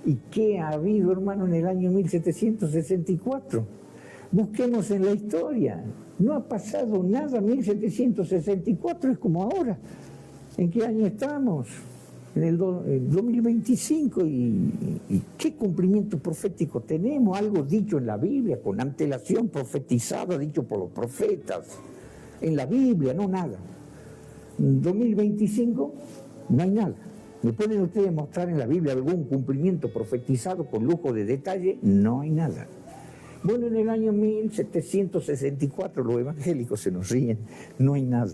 ¿Y qué ha habido, hermano, en el año 1764? Busquemos en la historia. No ha pasado nada. 1764 es como ahora. ¿En qué año estamos? En el 2025. ¿Y qué cumplimiento profético tenemos? Algo dicho en la Biblia, con antelación profetizada, dicho por los profetas. En la Biblia, no nada. En 2025 no hay nada. ¿Me pueden ustedes mostrar en la Biblia algún cumplimiento profetizado con lujo de detalle? No hay nada. Bueno, en el año 1764 los evangélicos se nos ríen, no hay nada.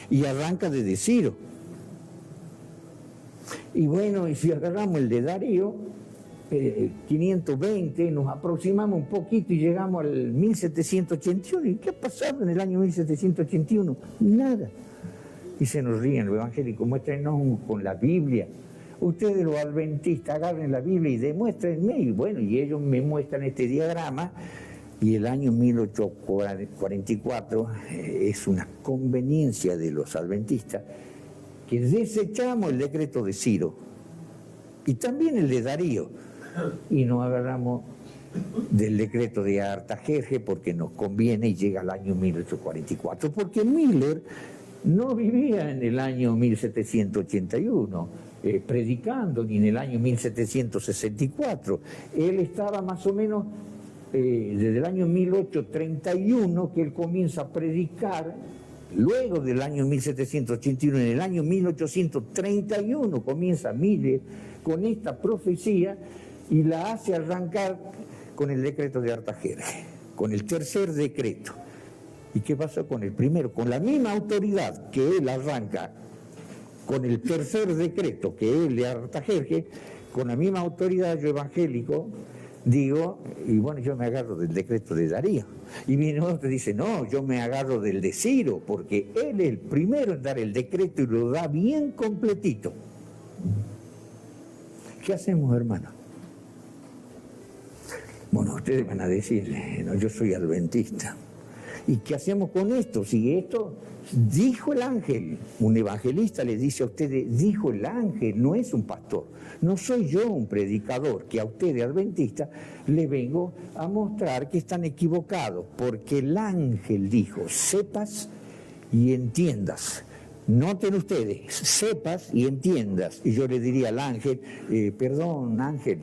Y arranca desde Ciro. Y bueno, y si agarramos el de Darío, 520, nos aproximamos un poquito y llegamos al 1781. ¿Y qué ha pasado en el año 1781? Nada. Y se nos ríen los evangélicos, muéstrenos con la Biblia. Ustedes los adventistas agarren la Biblia y demuéstrenme. Y bueno, y ellos me muestran este diagrama. Y el año 1844 es una conveniencia de los adventistas que desechamos el decreto de Ciro y también el de Darío. Y nos agarramos del decreto de Artajerjes porque nos conviene y llega al año 1844. Porque Miller no vivía en el año 1781 predicando, ni en el año 1764. Él estaba más o menos desde el año 1831 que él comienza a predicar. Luego del año 1781, en el año 1831 comienza Miller con esta profecía y la hace arrancar con el decreto de Artajerjes, con el tercer decreto. ¿Y qué pasó con el primero? Con la misma autoridad que él arranca con el tercer decreto que él de Artajerjes, con la misma autoridad yo evangélico digo, y bueno, yo me agarro del decreto de Darío. Y viene otro y dice, no, yo me agarro del de Ciro, porque él es el primero en dar el decreto y lo da bien completito. ¿Qué hacemos, hermano? Bueno, ustedes van a decir, no, yo soy adventista. ¿Y qué hacemos con esto? Si esto dijo el ángel, un evangelista le dice a ustedes, dijo el ángel, no es un pastor. No soy yo un predicador que a ustedes, adventistas, le vengo a mostrar que están equivocados, porque el ángel dijo, sepas y entiendas. Noten ustedes, sepas y entiendas. Y yo le diría al ángel, perdón ángel,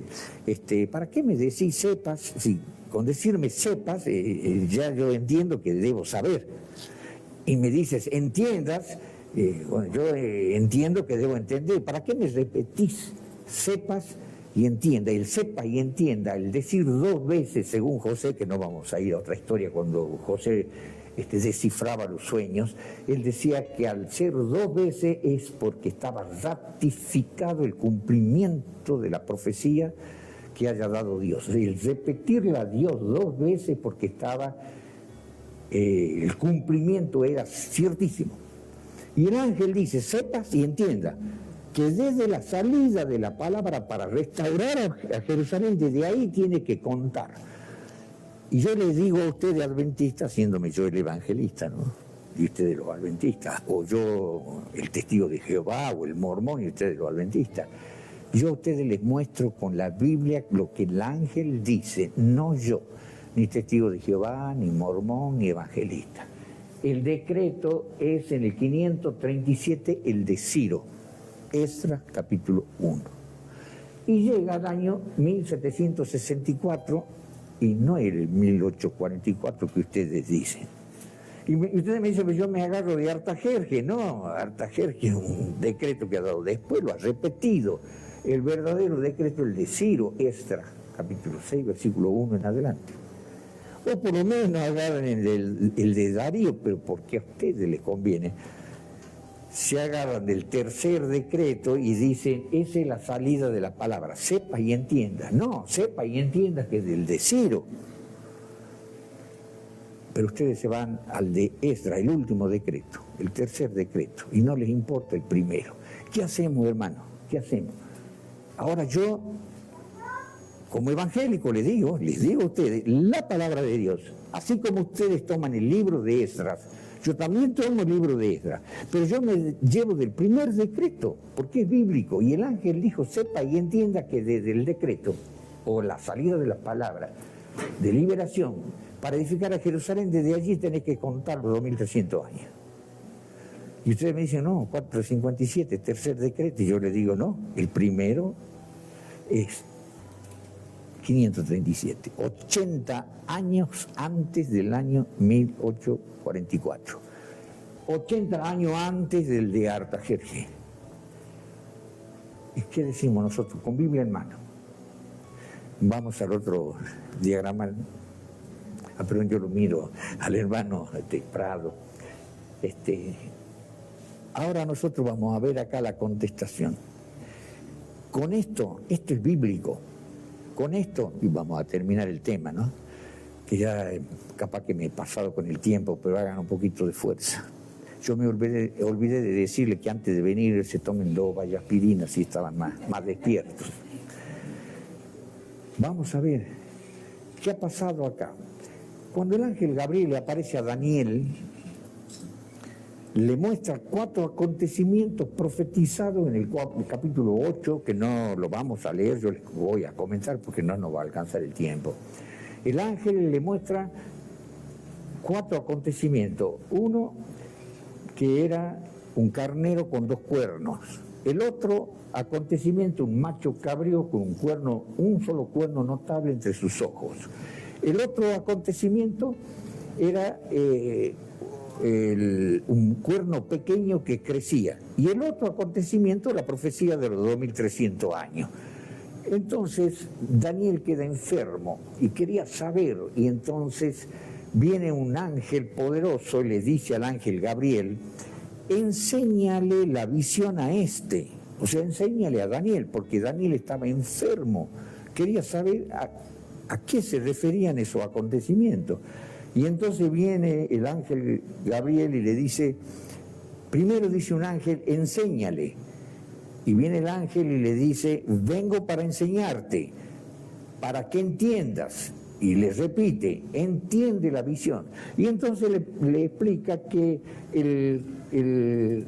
¿para qué me decís sepas? Si con decirme sepas, ya yo entiendo que debo saber. Y me dices, entiendas, bueno, yo entiendo que debo entender. ¿Para qué me repetís sepas y entienda? El sepa y entienda, el decir dos veces, según José, que no vamos a ir a otra historia, cuando José descifraba los sueños, él decía que al ser dos veces es porque estaba ratificado el cumplimiento de la profecía que haya dado Dios. El repetirla a Dios dos veces porque estaba, el cumplimiento era ciertísimo. Y el ángel dice, sepas y entienda, que desde la salida de la palabra para restaurar a Jerusalén, desde ahí tiene que contar. Y yo les digo a ustedes adventistas, siéndome yo el evangelista, ¿no? Y ustedes los adventistas, o yo el testigo de Jehová, o el mormón, y ustedes los adventistas. Yo a ustedes les muestro con la Biblia lo que el ángel dice, no yo, ni testigo de Jehová, ni mormón, ni evangelista. El decreto es en el 537 el de Ciro, Esdras capítulo 1. Y llega al año 1764 y no el 1844 que ustedes dicen. Y ustedes me dicen, pues yo me agarro de Artajerjes. No, Artajerjes es un decreto que ha dado después, lo ha repetido. El verdadero decreto, el de Ciro, Esdras, capítulo 6, versículo 1 en adelante. O por lo menos agarran el de Darío, pero porque a ustedes les conviene. Se agarran del tercer decreto y dicen, esa es la salida de la palabra, sepa y entienda. No, sepa y entienda que es del de Ciro. Pero ustedes se van al de Esdras, el último decreto, el tercer decreto, y no les importa el primero. ¿Qué hacemos, hermano? ¿Qué hacemos? Ahora yo, como evangélico, les digo a ustedes, la palabra de Dios, así como ustedes toman el libro de Esdras, yo también tomo el libro de Esdras, pero yo me llevo del primer decreto, porque es bíblico, y el ángel dijo, sepa y entienda que desde el decreto, o la salida de la palabra, de liberación, para edificar a Jerusalén, desde allí tenés que contar los 2300 años. Y ustedes me dicen, no, 457, tercer decreto, y yo les digo, no, el primero es 537, 80 años antes del año 1844, 80 años antes del de Artajerjes. ¿Y qué decimos nosotros? Con Biblia en mano. Vamos al otro diagrama. Perdón, yo lo miro al hermano Prado. Ahora nosotros vamos a ver acá la contestación. Con esto es bíblico. Con esto, y vamos a terminar el tema, ¿no? Que ya capaz que me he pasado con el tiempo, pero hagan un poquito de fuerza. Yo me olvidé de decirle que antes de venir se tomen loba y aspirina si estaban más despiertos. Vamos a ver, ¿qué ha pasado acá? Cuando el ángel Gabriel le aparece a Daniel, le muestra 4 acontecimientos profetizados en el capítulo 8, que no lo vamos a leer, yo les voy a comentar porque no nos va a alcanzar el tiempo. El ángel le muestra 4 acontecimientos. Uno, que era un carnero con 2 cuernos. El otro acontecimiento, un macho cabrío con un solo cuerno notable entre sus ojos. El otro acontecimiento era un cuerno pequeño que crecía. Y el otro acontecimiento, la profecía de los 2300 años. Entonces Daniel queda enfermo y quería saber, y entonces viene un ángel poderoso y le dice al ángel Gabriel, enséñale la visión a este. O sea, enséñale a Daniel, porque Daniel estaba enfermo. Quería saber a qué se referían esos acontecimientos. Y entonces viene el ángel Gabriel y le dice, primero dice un ángel, enséñale. Y viene el ángel y le dice, vengo para enseñarte, para que entiendas. Y le repite, entiende la visión. Y entonces le explica que el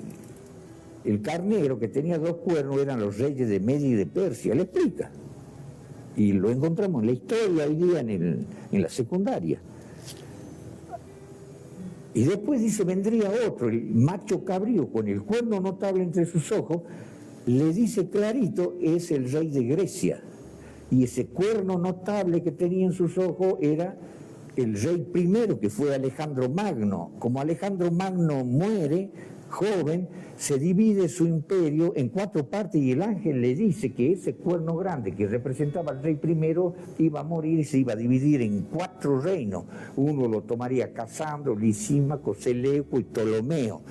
carnero que tenía 2 cuernos eran los reyes de Media y de Persia. Le explica. Y lo encontramos en la historia hoy día en la secundaria. Y después dice, vendría otro, el macho cabrío, con el cuerno notable entre sus ojos, le dice clarito, es el rey de Grecia. Y ese cuerno notable que tenía en sus ojos era el rey primero, que fue Alejandro Magno. Como Alejandro Magno muere joven, se divide su imperio en 4 partes y el ángel le dice que ese cuerno grande que representaba al rey primero iba a morir y se iba a dividir en 4 reinos. Uno lo tomaría Casandro, Lisímaco, Seleuco y Ptolomeo.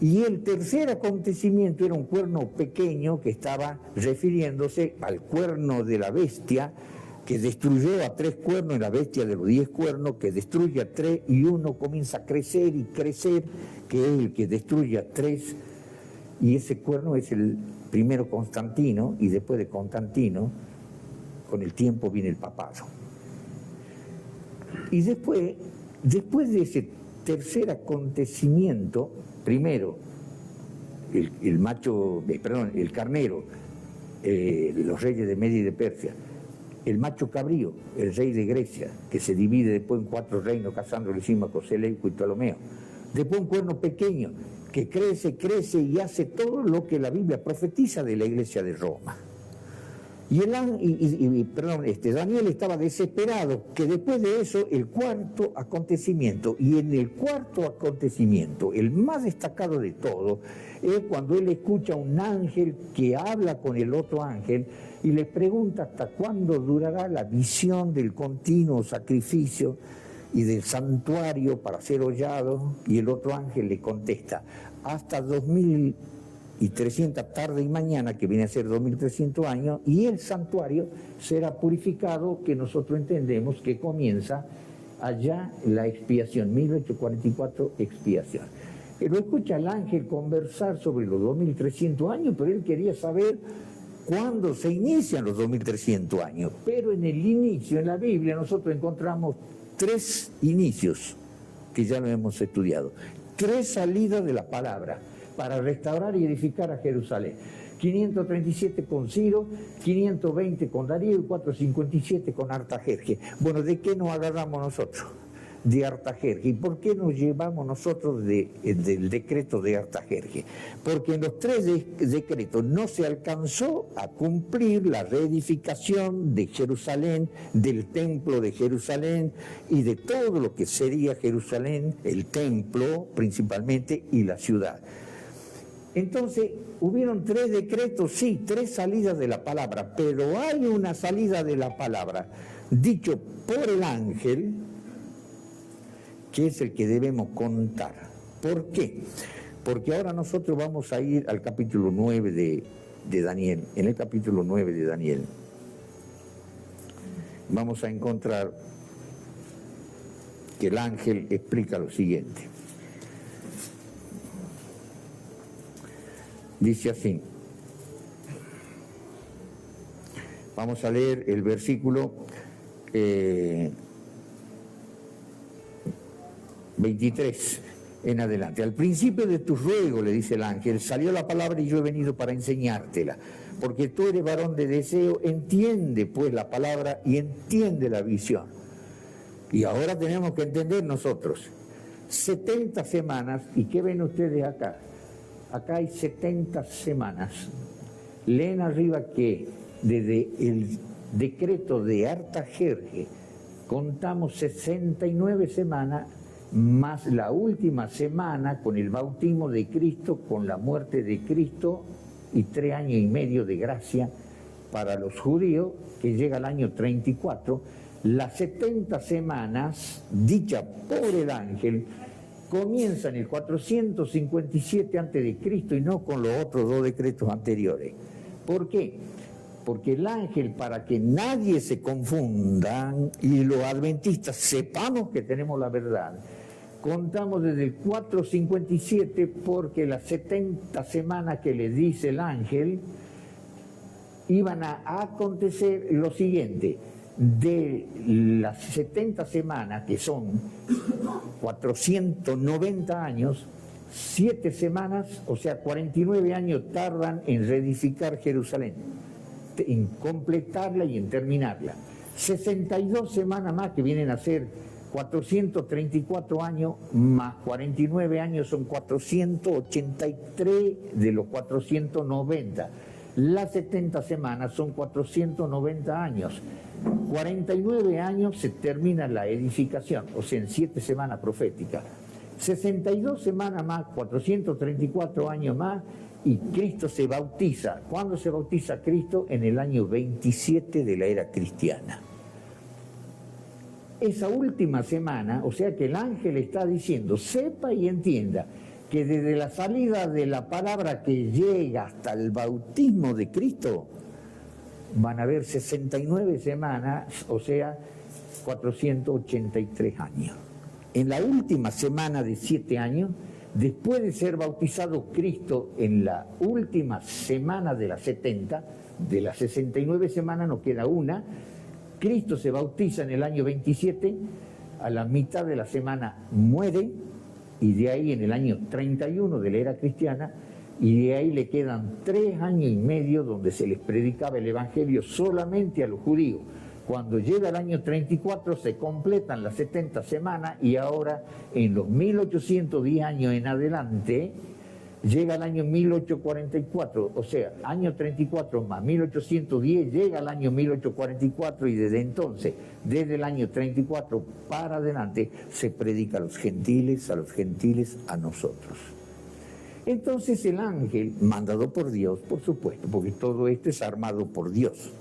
Y el tercer acontecimiento era un cuerno pequeño que estaba refiriéndose al cuerno de la bestia, que destruyó a 3 cuernos, y la bestia de los 10 cuernos, que destruye a 3 y uno comienza a crecer y crecer, que es el que destruye a 3, y ese cuerno es el primero Constantino, y después de Constantino, con el tiempo viene el papado. Y después de ese tercer acontecimiento, primero el carnero, los reyes de Media y de Persia, el macho cabrío, el rey de Grecia, que se divide después en 4 reinos, Casandro, Lisímaco, Seleuco y Ptolomeo. Después un cuerno pequeño, que crece y hace todo lo que la Biblia profetiza de la iglesia de Roma. Y Daniel estaba desesperado, que después de eso, el cuarto acontecimiento, y en el cuarto acontecimiento, el más destacado de todo, es cuando él escucha a un ángel que habla con el otro ángel y le pregunta hasta cuándo durará la visión del continuo sacrificio y del santuario para ser hollado, y el otro ángel le contesta, hasta 2300 tarde y mañana, que viene a ser 2300 años, y el santuario será purificado, que nosotros entendemos que comienza allá la expiación, 1844 expiación. Lo escucha el ángel conversar sobre los 2300 años, pero él quería saber cuándo se inician los 2300 años. Pero en el inicio, en la Biblia, nosotros encontramos 3 inicios, que ya lo hemos estudiado, 3 salidas de la palabra para restaurar y edificar a Jerusalén. 537 con Ciro, 520 con Darío y 457 con Artajerjes. Bueno, ¿de qué nos agarramos nosotros? De Artajerjes. ¿Y por qué nos llevamos nosotros del decreto de Artajerjes? Porque en los 3 decretos no se alcanzó a cumplir la reedificación de Jerusalén, del templo de Jerusalén y de todo lo que sería Jerusalén, el templo principalmente y la ciudad. Entonces, hubieron 3 decretos, sí, 3 salidas de la palabra, pero hay una salida de la palabra, dicho por el ángel, que es el que debemos contar. ¿Por qué? Porque ahora nosotros vamos a ir al capítulo 9 de Daniel. En el capítulo 9 de Daniel vamos a encontrar que el ángel explica lo siguiente. Dice así, vamos a leer el versículo 23 en adelante. Al principio de tus ruegos, le dice el ángel, salió la palabra y yo he venido para enseñártela, porque tú eres varón de deseo, entiende pues la palabra y entiende la visión. Y ahora tenemos que entender nosotros, 70 semanas, ¿y qué ven ustedes acá? Acá hay 70 semanas. Leen arriba que desde el decreto de Artajerjes contamos 69 semanas más la última semana con el bautismo de Cristo, con la muerte de Cristo y 3 años y medio de gracia para los judíos, que llega al año 34. Las 70 semanas dichas por el ángel comienza en el 457 a.C. y no con los otros 2 decretos anteriores. ¿Por qué? porque el ángel, para que nadie se confunda y los adventistas sepamos que tenemos la verdad, contamos desde el 457 porque las 70 semanas que le dice el ángel iban a acontecer lo siguiente: de las 70 semanas, que son 490 años, 7 semanas, o sea 49 años tardan en reedificar Jerusalén, en completarla y en terminarla. 62 semanas más, que vienen a ser 434 años, más 49 años son 483 de los 490. Las 70 semanas son 490 años. 49 años se termina la edificación, o sea, en 7 semanas proféticas. 62 semanas más, 434 años más, y Cristo se bautiza. ¿Cuándo se bautiza Cristo? En el año 27 de la era cristiana. Esa última semana, o sea que el ángel está diciendo, sepa y entienda, que desde la salida de la palabra que llega hasta el bautismo de Cristo, van a haber 69 semanas, o sea, 483 años. En la última semana de 7 años, después de ser bautizado Cristo en la última semana de las 70, de las 69 semanas nos queda una, Cristo se bautiza en el año 27, a la mitad de la semana muere, y de ahí en el año 31 de la era cristiana, y de ahí le quedan 3 años y medio donde se les predicaba el Evangelio solamente a los judíos. Cuando llega el año 34 se completan las 70 semanas, y ahora en los 1810 años en adelante llega el año 1844, o sea, año 34 más 1810 llega el año 1844, y desde entonces, desde el año 34 para adelante, se predica a los gentiles, a nosotros. Entonces el ángel, mandado por Dios, por supuesto, porque todo esto es armado por Dios,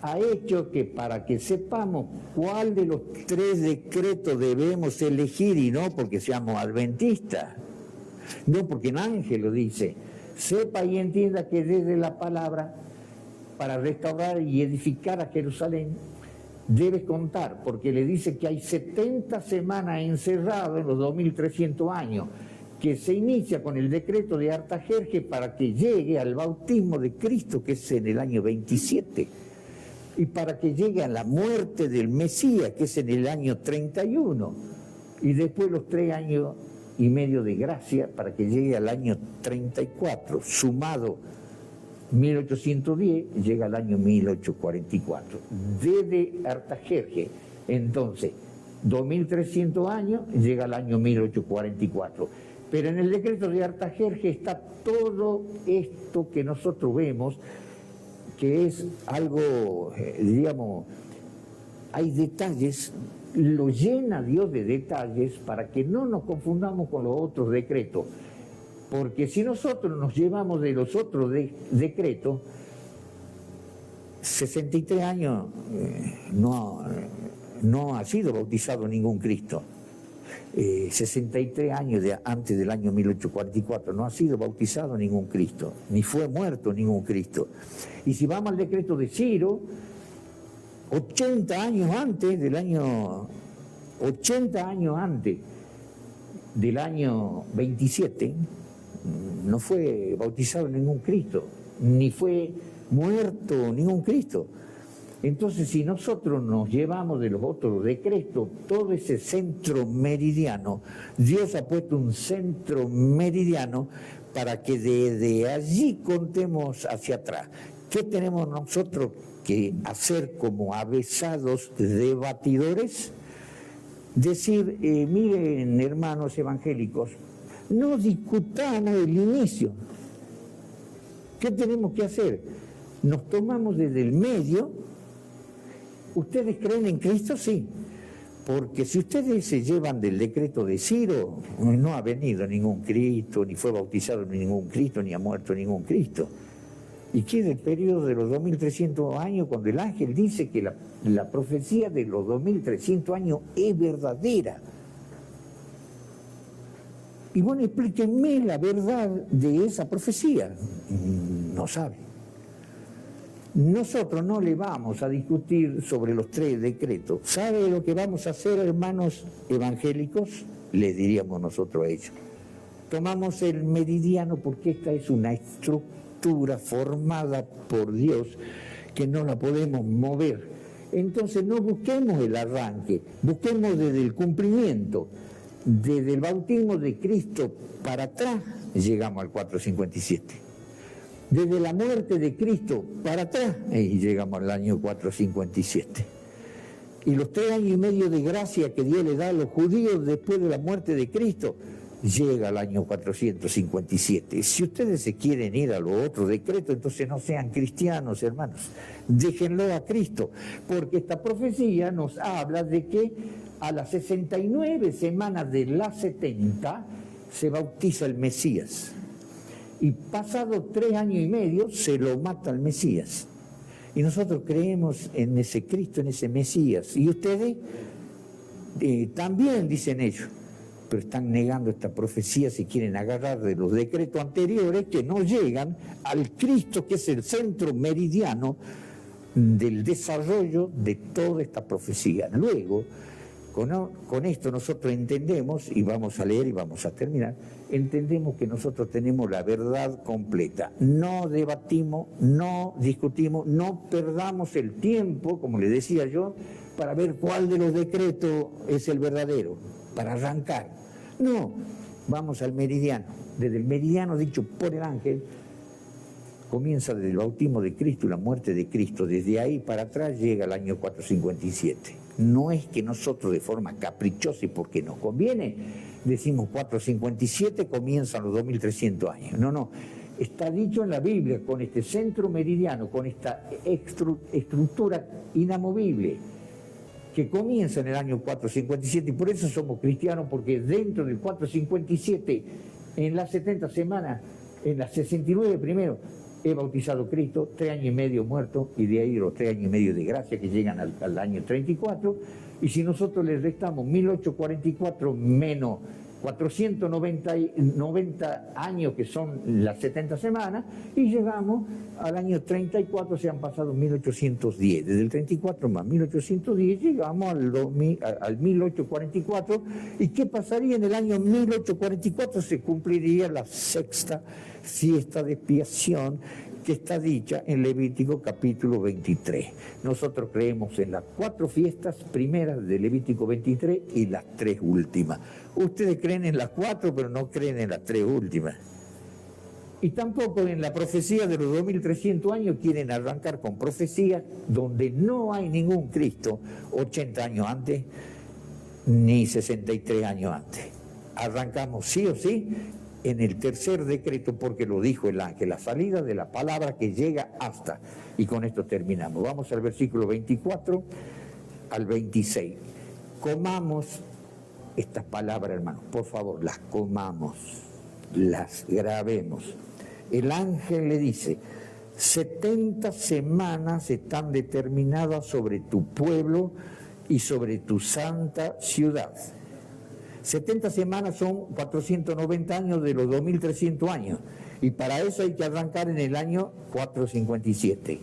ha hecho que para que sepamos cuál de los 3 decretos debemos elegir, y no porque seamos adventistas, no porque el ángel lo dice, sepa y entienda que desde la palabra, para restaurar y edificar a Jerusalén, debes contar, porque le dice que hay 70 semanas encerradas en los 2300 años, que se inicia con el decreto de Artajerjes para que llegue al bautismo de Cristo, que es en el año 27, y para que llegue a la muerte del Mesías, que es en el año 31, y después los 3 años y medio de gracia para que llegue al año 34, sumado 1810, llega al año 1844. Desde Artajerjes, entonces, 2300 años, llega al año 1844. Pero en el decreto de Artajerjes está todo esto que nosotros vemos, que es algo, digamos, hay detalles, lo llena Dios de detalles para que no nos confundamos con los otros decretos. Porque si nosotros nos llevamos de los otros decretos, 63 años no ha sido bautizado ningún Cristo. 63 años antes del año 1844 no ha sido bautizado ningún Cristo, ni fue muerto ningún Cristo. Y si vamos al decreto de Ciro, 80 años antes del año 27, no fue bautizado ningún Cristo, ni fue muerto ningún Cristo. Entonces, si nosotros nos llevamos de los otros decretos todo ese centro meridiano, Dios ha puesto un centro meridiano para que desde allí contemos hacia atrás. ¿Qué tenemos nosotros que hacer como avesados debatidores? Decir, miren, hermanos evangélicos, no discutamos el inicio. ¿Qué tenemos que hacer? Nos tomamos desde el medio. ¿Ustedes creen en Cristo? Sí. Porque si ustedes se llevan del decreto de Ciro, no ha venido ningún Cristo, ni fue bautizado ningún Cristo, ni ha muerto ningún Cristo. Y queda el periodo de los 2300 años, cuando el ángel dice que la profecía de los 2300 años es verdadera. Y bueno, explíquenme la verdad de esa profecía. No sabe. Nosotros no le vamos a discutir sobre los 3 decretos. ¿Sabe lo que vamos a hacer, hermanos evangélicos? Les diríamos nosotros a ellos. Tomamos el meridiano porque esta es una estructura formada por Dios que no la podemos mover. Entonces no busquemos el arranque, busquemos desde el cumplimiento, desde el bautismo de Cristo para atrás, llegamos al 457. Desde la muerte de Cristo para atrás, y llegamos al año 457. Y los 3 años y medio de gracia que Dios le da a los judíos después de la muerte de Cristo, llega al año 457. Si ustedes se quieren ir a los otros decretos, entonces no sean cristianos, hermanos. Déjenlo a Cristo, porque esta profecía nos habla de que a las 69 semanas de las 70 se bautiza el Mesías. Y pasado 3 años y medio se lo mata el Mesías. Y nosotros creemos en ese Cristo, en ese Mesías. Y ustedes también dicen ellos, pero están negando esta profecía, si quieren agarrar de los decretos anteriores que no llegan al Cristo que es el centro meridiano del desarrollo de toda esta profecía. Luego, con esto nosotros entendemos, y vamos a leer y vamos a terminar, entendemos que nosotros tenemos la verdad completa. No debatimos, no discutimos, no perdamos el tiempo, como le decía yo, para ver cuál de los decretos es el verdadero, para arrancar. No, vamos al meridiano. Desde el meridiano dicho por el ángel, comienza desde el bautismo de Cristo y la muerte de Cristo. Desde ahí para atrás llega el año 457. No es que nosotros de forma caprichosa y porque nos conviene, decimos 457 comienzan los 2300 años. No, está dicho en la Biblia con este centro meridiano, con esta estructura inamovible, que comienza en el año 457, y por eso somos cristianos, porque dentro del 457, en las 70 semanas, en las 69 primero, he bautizado Cristo, 3 años y medio muerto, y de ahí los 3 años y medio de gracia que llegan al año 34, y si nosotros le restamos 1844 menos 490 años, que son las 70 semanas, y llegamos al año 34, se han pasado 1810. Desde el 34 más 1810 llegamos al 1844. ¿Y qué pasaría en el año 1844? Se cumpliría la 6ª fiesta de expiación, que está dicha en Levítico capítulo 23. Nosotros creemos en las 4 fiestas primeras de Levítico 23 y las 3 últimas. Ustedes creen en las 4, pero no creen en las 3 últimas. Y tampoco en la profecía de los 2300 años quieren arrancar con profecías donde no hay ningún Cristo 80 años antes ni 63 años antes. Arrancamos sí o sí en el 3er decreto, porque lo dijo el ángel, la salida de la palabra que llega hasta. Y con esto terminamos. Vamos al versículo 24 al 26. Comamos estas palabras, hermanos, por favor, las comamos, las grabemos. El ángel le dice: 70 semanas están determinadas sobre tu pueblo y sobre tu santa ciudad. 70 semanas son 490 años de los 2300 años, y para eso hay que arrancar en el año 457.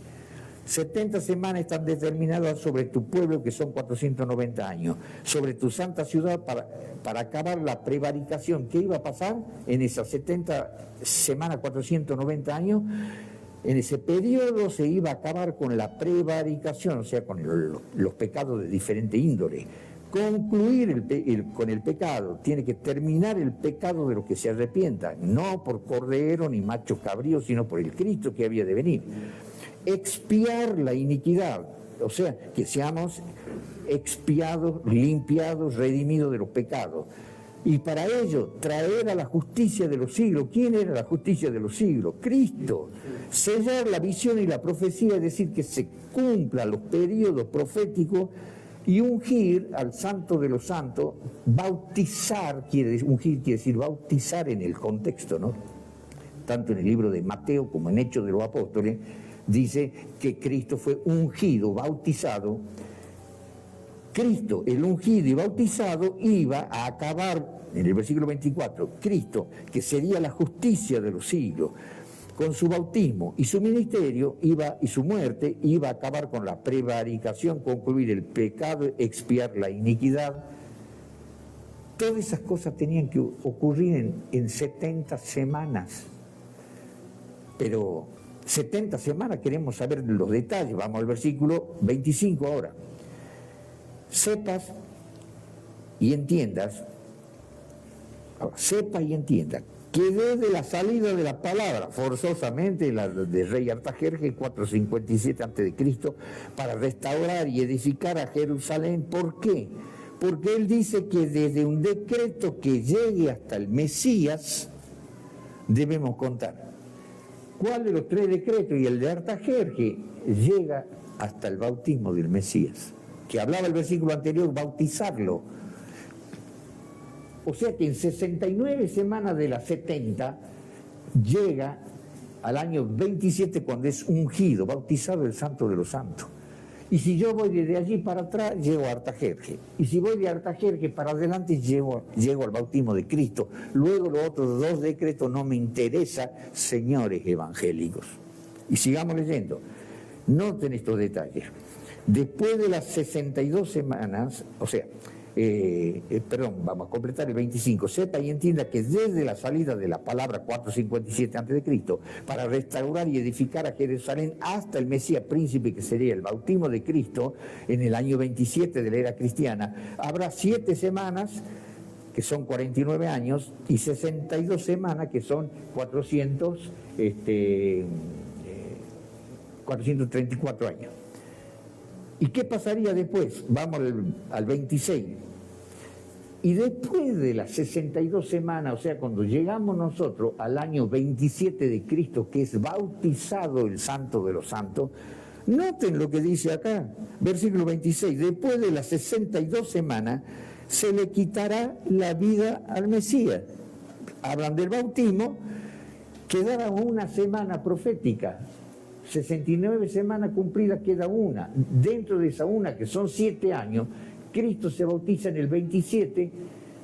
70 semanas están determinadas sobre tu pueblo, que son 490 años, sobre tu santa ciudad, para acabar la prevaricación. ¿Qué iba a pasar en esas 70 semanas, 490 años? En ese periodo se iba a acabar con la prevaricación, o sea, con los pecados de diferente índole. Concluir con el pecado, tiene que terminar el pecado de los que se arrepientan, no por cordero ni macho cabrío, sino por el Cristo que había de venir. Expiar la iniquidad, o sea, que seamos expiados, limpiados, redimidos de los pecados. Y para ello, traer a la justicia de los siglos. ¿Quién era la justicia de los siglos? Cristo. Sellar la visión y la profecía, es decir, que se cumplan los periodos proféticos, y ungir al santo de los santos. Bautizar, ungir quiere decir bautizar en el contexto, ¿no? Tanto en el libro de Mateo como en Hechos de los Apóstoles, dice que Cristo fue ungido, bautizado. Cristo, el ungido y bautizado, iba a acabar, en el versículo 24, Cristo, que sería la justicia de los siglos, con su bautismo y su ministerio y su muerte iba a acabar con la prevaricación, concluir el pecado, expiar la iniquidad. Todas esas cosas tenían que ocurrir en 70 semanas. Pero 70 semanas queremos saber los detalles. Vamos al versículo 25 ahora. Sepas y entiendas, que desde la salida de la palabra, forzosamente la del rey Artajerjes, 457 a.C., para restaurar y edificar a Jerusalén. ¿Por qué? Porque él dice que desde un decreto que llegue hasta el Mesías, debemos contar. ¿Cuál de los tres decretos? Y el de Artajerjes llega hasta el bautismo del Mesías, que hablaba el versículo anterior, bautizarlo. O sea que en 69 semanas de las 70 llega al año 27 cuando es ungido, bautizado el Santo de los Santos. Y si yo voy desde allí para atrás, llego a Artajerjes. Y si voy de Artajerjes para adelante, llego al bautismo de Cristo. Luego los otros dos decretos no me interesan, señores evangélicos. Y sigamos leyendo. Noten estos detalles. Después de las 62 semanas, o sea, vamos a completar el 25. Sepa y entienda que desde la salida de la palabra 457 a.C. para restaurar y edificar a Jerusalén hasta el Mesías príncipe, que sería el bautismo de Cristo en el año 27 de la era cristiana, habrá 7 semanas que son 49 años y 62 semanas que son 434 años. ¿Y qué pasaría después? Vamos al 26. Y después de las 62 semanas, o sea, cuando llegamos nosotros al año 27 de Cristo, que es bautizado el Santo de los Santos, noten lo que dice acá, versículo 26, después de las 62 semanas se le quitará la vida al Mesías. Hablan del bautismo, quedará una semana profética. 69 semanas cumplidas, queda una. Dentro de esa una, que son 7 años, Cristo se bautiza en el 27.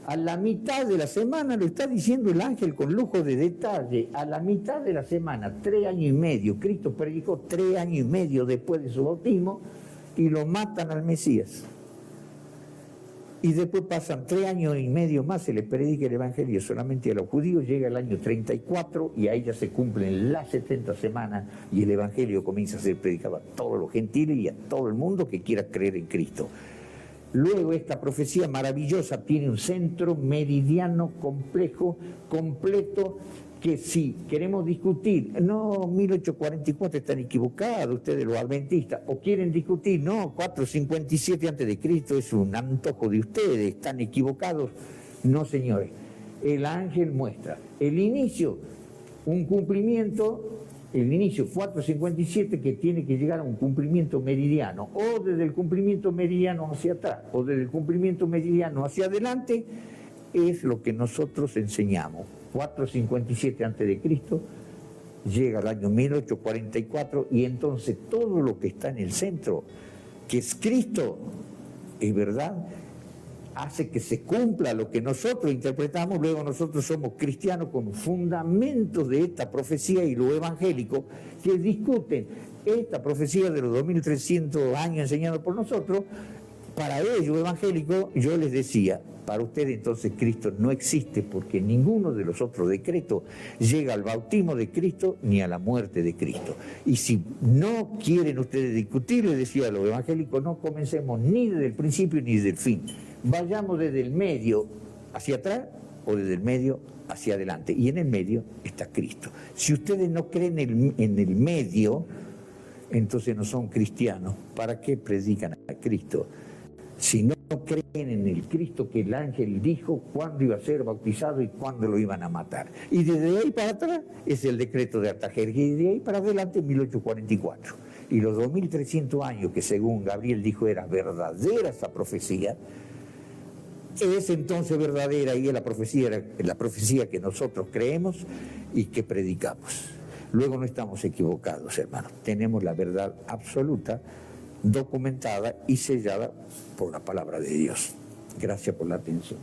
A la mitad de la semana, lo está diciendo el ángel con lujo de detalle, a la mitad de la semana, 3 años y medio, Cristo predicó 3 años y medio después de su bautismo y lo matan al Mesías. Y después pasan 3 años y medio más, se le predica el Evangelio solamente a los judíos, llega el año 34 y ahí ya se cumplen las 70 semanas y el Evangelio comienza a ser predicado a todos los gentiles y a todo el mundo que quiera creer en Cristo. Luego esta profecía maravillosa tiene un centro meridiano complejo, completo, que si queremos discutir, no, 1844 están equivocados ustedes los adventistas, o quieren discutir, no, 457 a.C. es un antojo de ustedes, están equivocados. No, señores, el ángel muestra el inicio, un cumplimiento, el inicio 457 que tiene que llegar a un cumplimiento meridiano, o desde el cumplimiento meridiano hacia atrás, o desde el cumplimiento meridiano hacia adelante, es lo que nosotros enseñamos. 457 a.C. llega al año 1844 y entonces todo lo que está en el centro, que es Cristo, es verdad, hace que se cumpla lo que nosotros interpretamos. Luego nosotros somos cristianos con fundamentos de esta profecía y lo evangélico que discuten esta profecía de los 2300 años enseñados por nosotros. Para ellos, evangélicos, yo les decía, para ustedes entonces Cristo no existe porque ninguno de los otros decretos llega al bautismo de Cristo ni a la muerte de Cristo. Y si no quieren ustedes discutir, les decía a los evangélicos, no comencemos ni desde el principio ni desde el fin. Vayamos desde el medio hacia atrás o desde el medio hacia adelante. Y en el medio está Cristo. Si ustedes no creen en el medio, entonces no son cristianos. ¿Para qué predican a Cristo? Si no creen en el Cristo que el ángel dijo cuándo iba a ser bautizado y cuándo lo iban a matar. Y desde ahí para atrás es el decreto de Artajerjes, y de ahí para adelante 1844. Y los 2300 años que según Gabriel dijo era verdadera esa profecía, es entonces verdadera y es la profecía que nosotros creemos y que predicamos. Luego no estamos equivocados, hermanos. Tenemos la verdad absoluta, documentada y sellada por la palabra de Dios. Gracias por la atención.